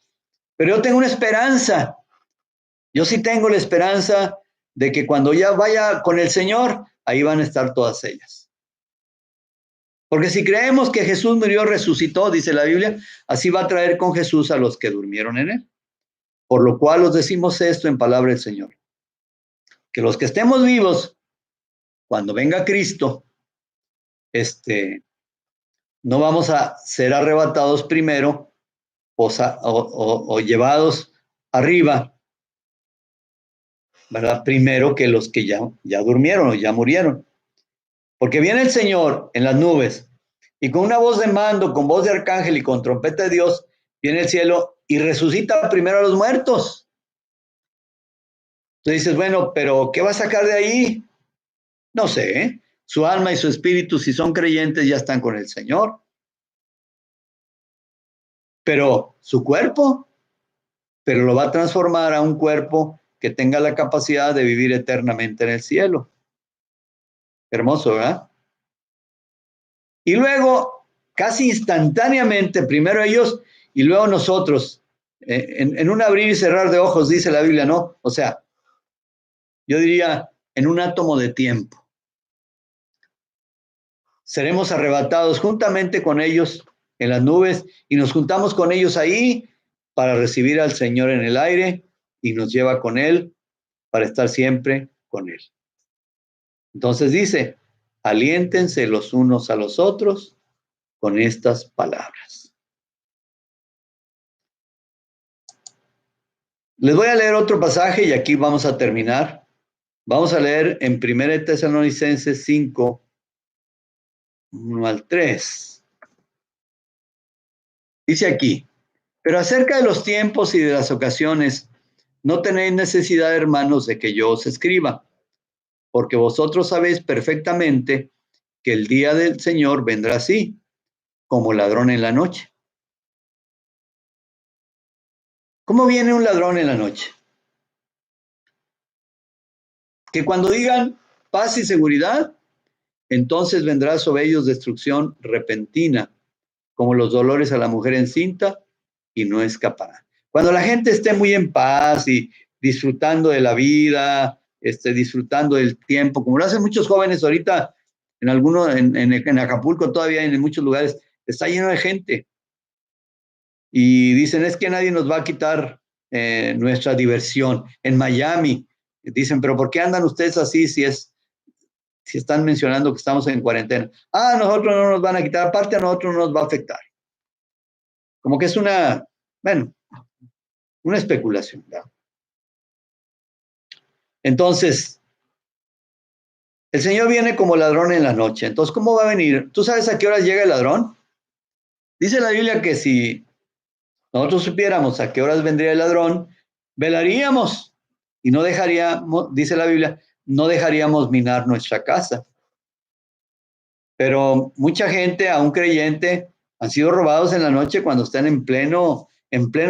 Pero yo tengo una esperanza. Yo sí tengo la esperanza de que cuando ya vaya con el Señor, ahí van a estar todas ellas. Porque si creemos que Jesús murió, resucitó, dice la Biblia, así va a traer con Jesús a los que durmieron en él. Por lo cual os decimos esto en palabra del Señor. Que los que estemos vivos, cuando venga Cristo, no vamos a ser arrebatados primero o llevados arriba, ¿verdad? Primero que los que ya durmieron o ya murieron. Porque viene el Señor en las nubes y con una voz de mando, con voz de arcángel y con trompeta de Dios, viene el cielo y resucita primero a los muertos. Tú dices, bueno, pero ¿qué va a sacar de ahí? No sé, ¿eh? Su alma y su espíritu, si son creyentes, ya están con el Señor. Pero su cuerpo, pero lo va a transformar a un cuerpo que tenga la capacidad de vivir eternamente en el cielo. Hermoso, ¿verdad? Y luego, casi instantáneamente, primero ellos y luego nosotros, en un abrir y cerrar de ojos, dice la Biblia, ¿no? O sea, yo diría, en un átomo de tiempo. Seremos arrebatados juntamente con ellos en las nubes y nos juntamos con ellos ahí para recibir al Señor en el aire y nos lleva con Él para estar siempre con Él. Entonces dice, aliéntense los unos a los otros con estas palabras. Les voy a leer otro pasaje y aquí vamos a terminar. Vamos a leer en 1 Tesalonicenses 5, 1 al 3. Dice aquí, pero acerca de los tiempos y de las ocasiones, no tenéis necesidad, hermanos, de que yo os escriba, porque vosotros sabéis perfectamente que el día del Señor vendrá así, como ladrón en la noche. ¿Cómo viene un ladrón en la noche? Que cuando digan paz y seguridad, Entonces vendrá sobre ellos destrucción repentina, como los dolores a la mujer encinta, y no escaparán. Cuando la gente esté muy en paz y disfrutando de la vida, disfrutando del tiempo, como lo hacen muchos jóvenes ahorita, en Acapulco todavía, en muchos lugares, está lleno de gente. Y dicen, es que nadie nos va a quitar nuestra diversión. En Miami, dicen, pero ¿por qué andan ustedes así si están mencionando que estamos en cuarentena? Ah, nosotros no nos van a quitar, aparte a nosotros no nos va a afectar. Como que es una especulación, ¿verdad? Entonces, el Señor viene como ladrón en la noche. Entonces, ¿cómo va a venir? ¿Tú sabes a qué horas llega el ladrón? Dice la Biblia que si nosotros supiéramos a qué horas vendría el ladrón, velaríamos y no dejaríamos, dice la Biblia, no dejaríamos minar nuestra casa. Pero mucha gente, aún creyente, han sido robados en la noche cuando están en pleno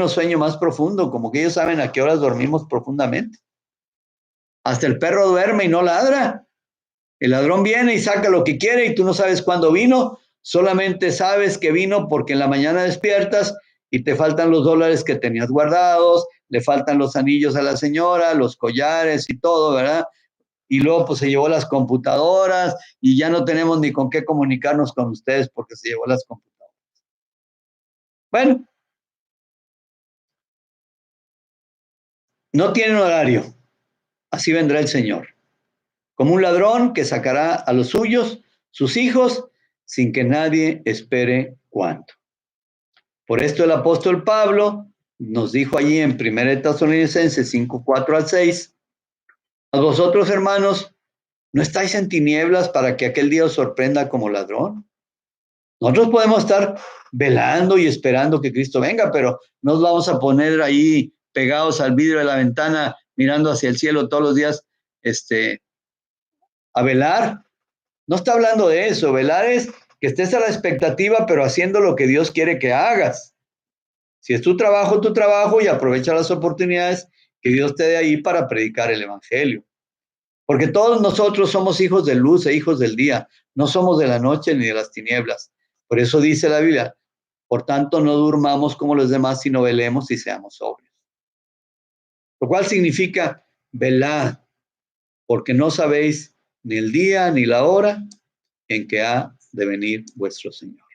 sueño más profundo, como que ellos saben a qué horas dormimos profundamente. Hasta el perro duerme y no ladra. El ladrón viene y saca lo que quiere y tú no sabes cuándo vino, solamente sabes que vino porque en la mañana despiertas y te faltan los dólares que tenías guardados, le faltan los anillos a la señora, los collares y todo, ¿verdad? Y luego pues se llevó las computadoras y ya no tenemos ni con qué comunicarnos con ustedes porque se llevó las computadoras. Bueno, no tienen horario, así vendrá el Señor, como un ladrón que sacará a los suyos, sus hijos, sin que nadie espere cuándo. Por esto el apóstol Pablo nos dijo allí en 1 Tesalonicenses 5, 4 al 6, a vosotros hermanos, ¿no estáis en tinieblas para que aquel día os sorprenda como ladrón? Nosotros podemos estar velando y esperando que Cristo venga, pero no nos vamos a poner ahí pegados al vidrio de la ventana mirando hacia el cielo todos los días a velar. No está hablando de eso. Velar es que estés a la expectativa, pero haciendo lo que Dios quiere que hagas. Si es tu trabajo y aprovecha las oportunidades que Dios te dé ahí para predicar el evangelio. Porque todos nosotros somos hijos de luz e hijos del día, no somos de la noche ni de las tinieblas. Por eso dice la Biblia, por tanto no durmamos como los demás, sino velemos y seamos sobrios. Lo cual significa velad, porque no sabéis ni el día ni la hora en que ha de venir vuestro Señor.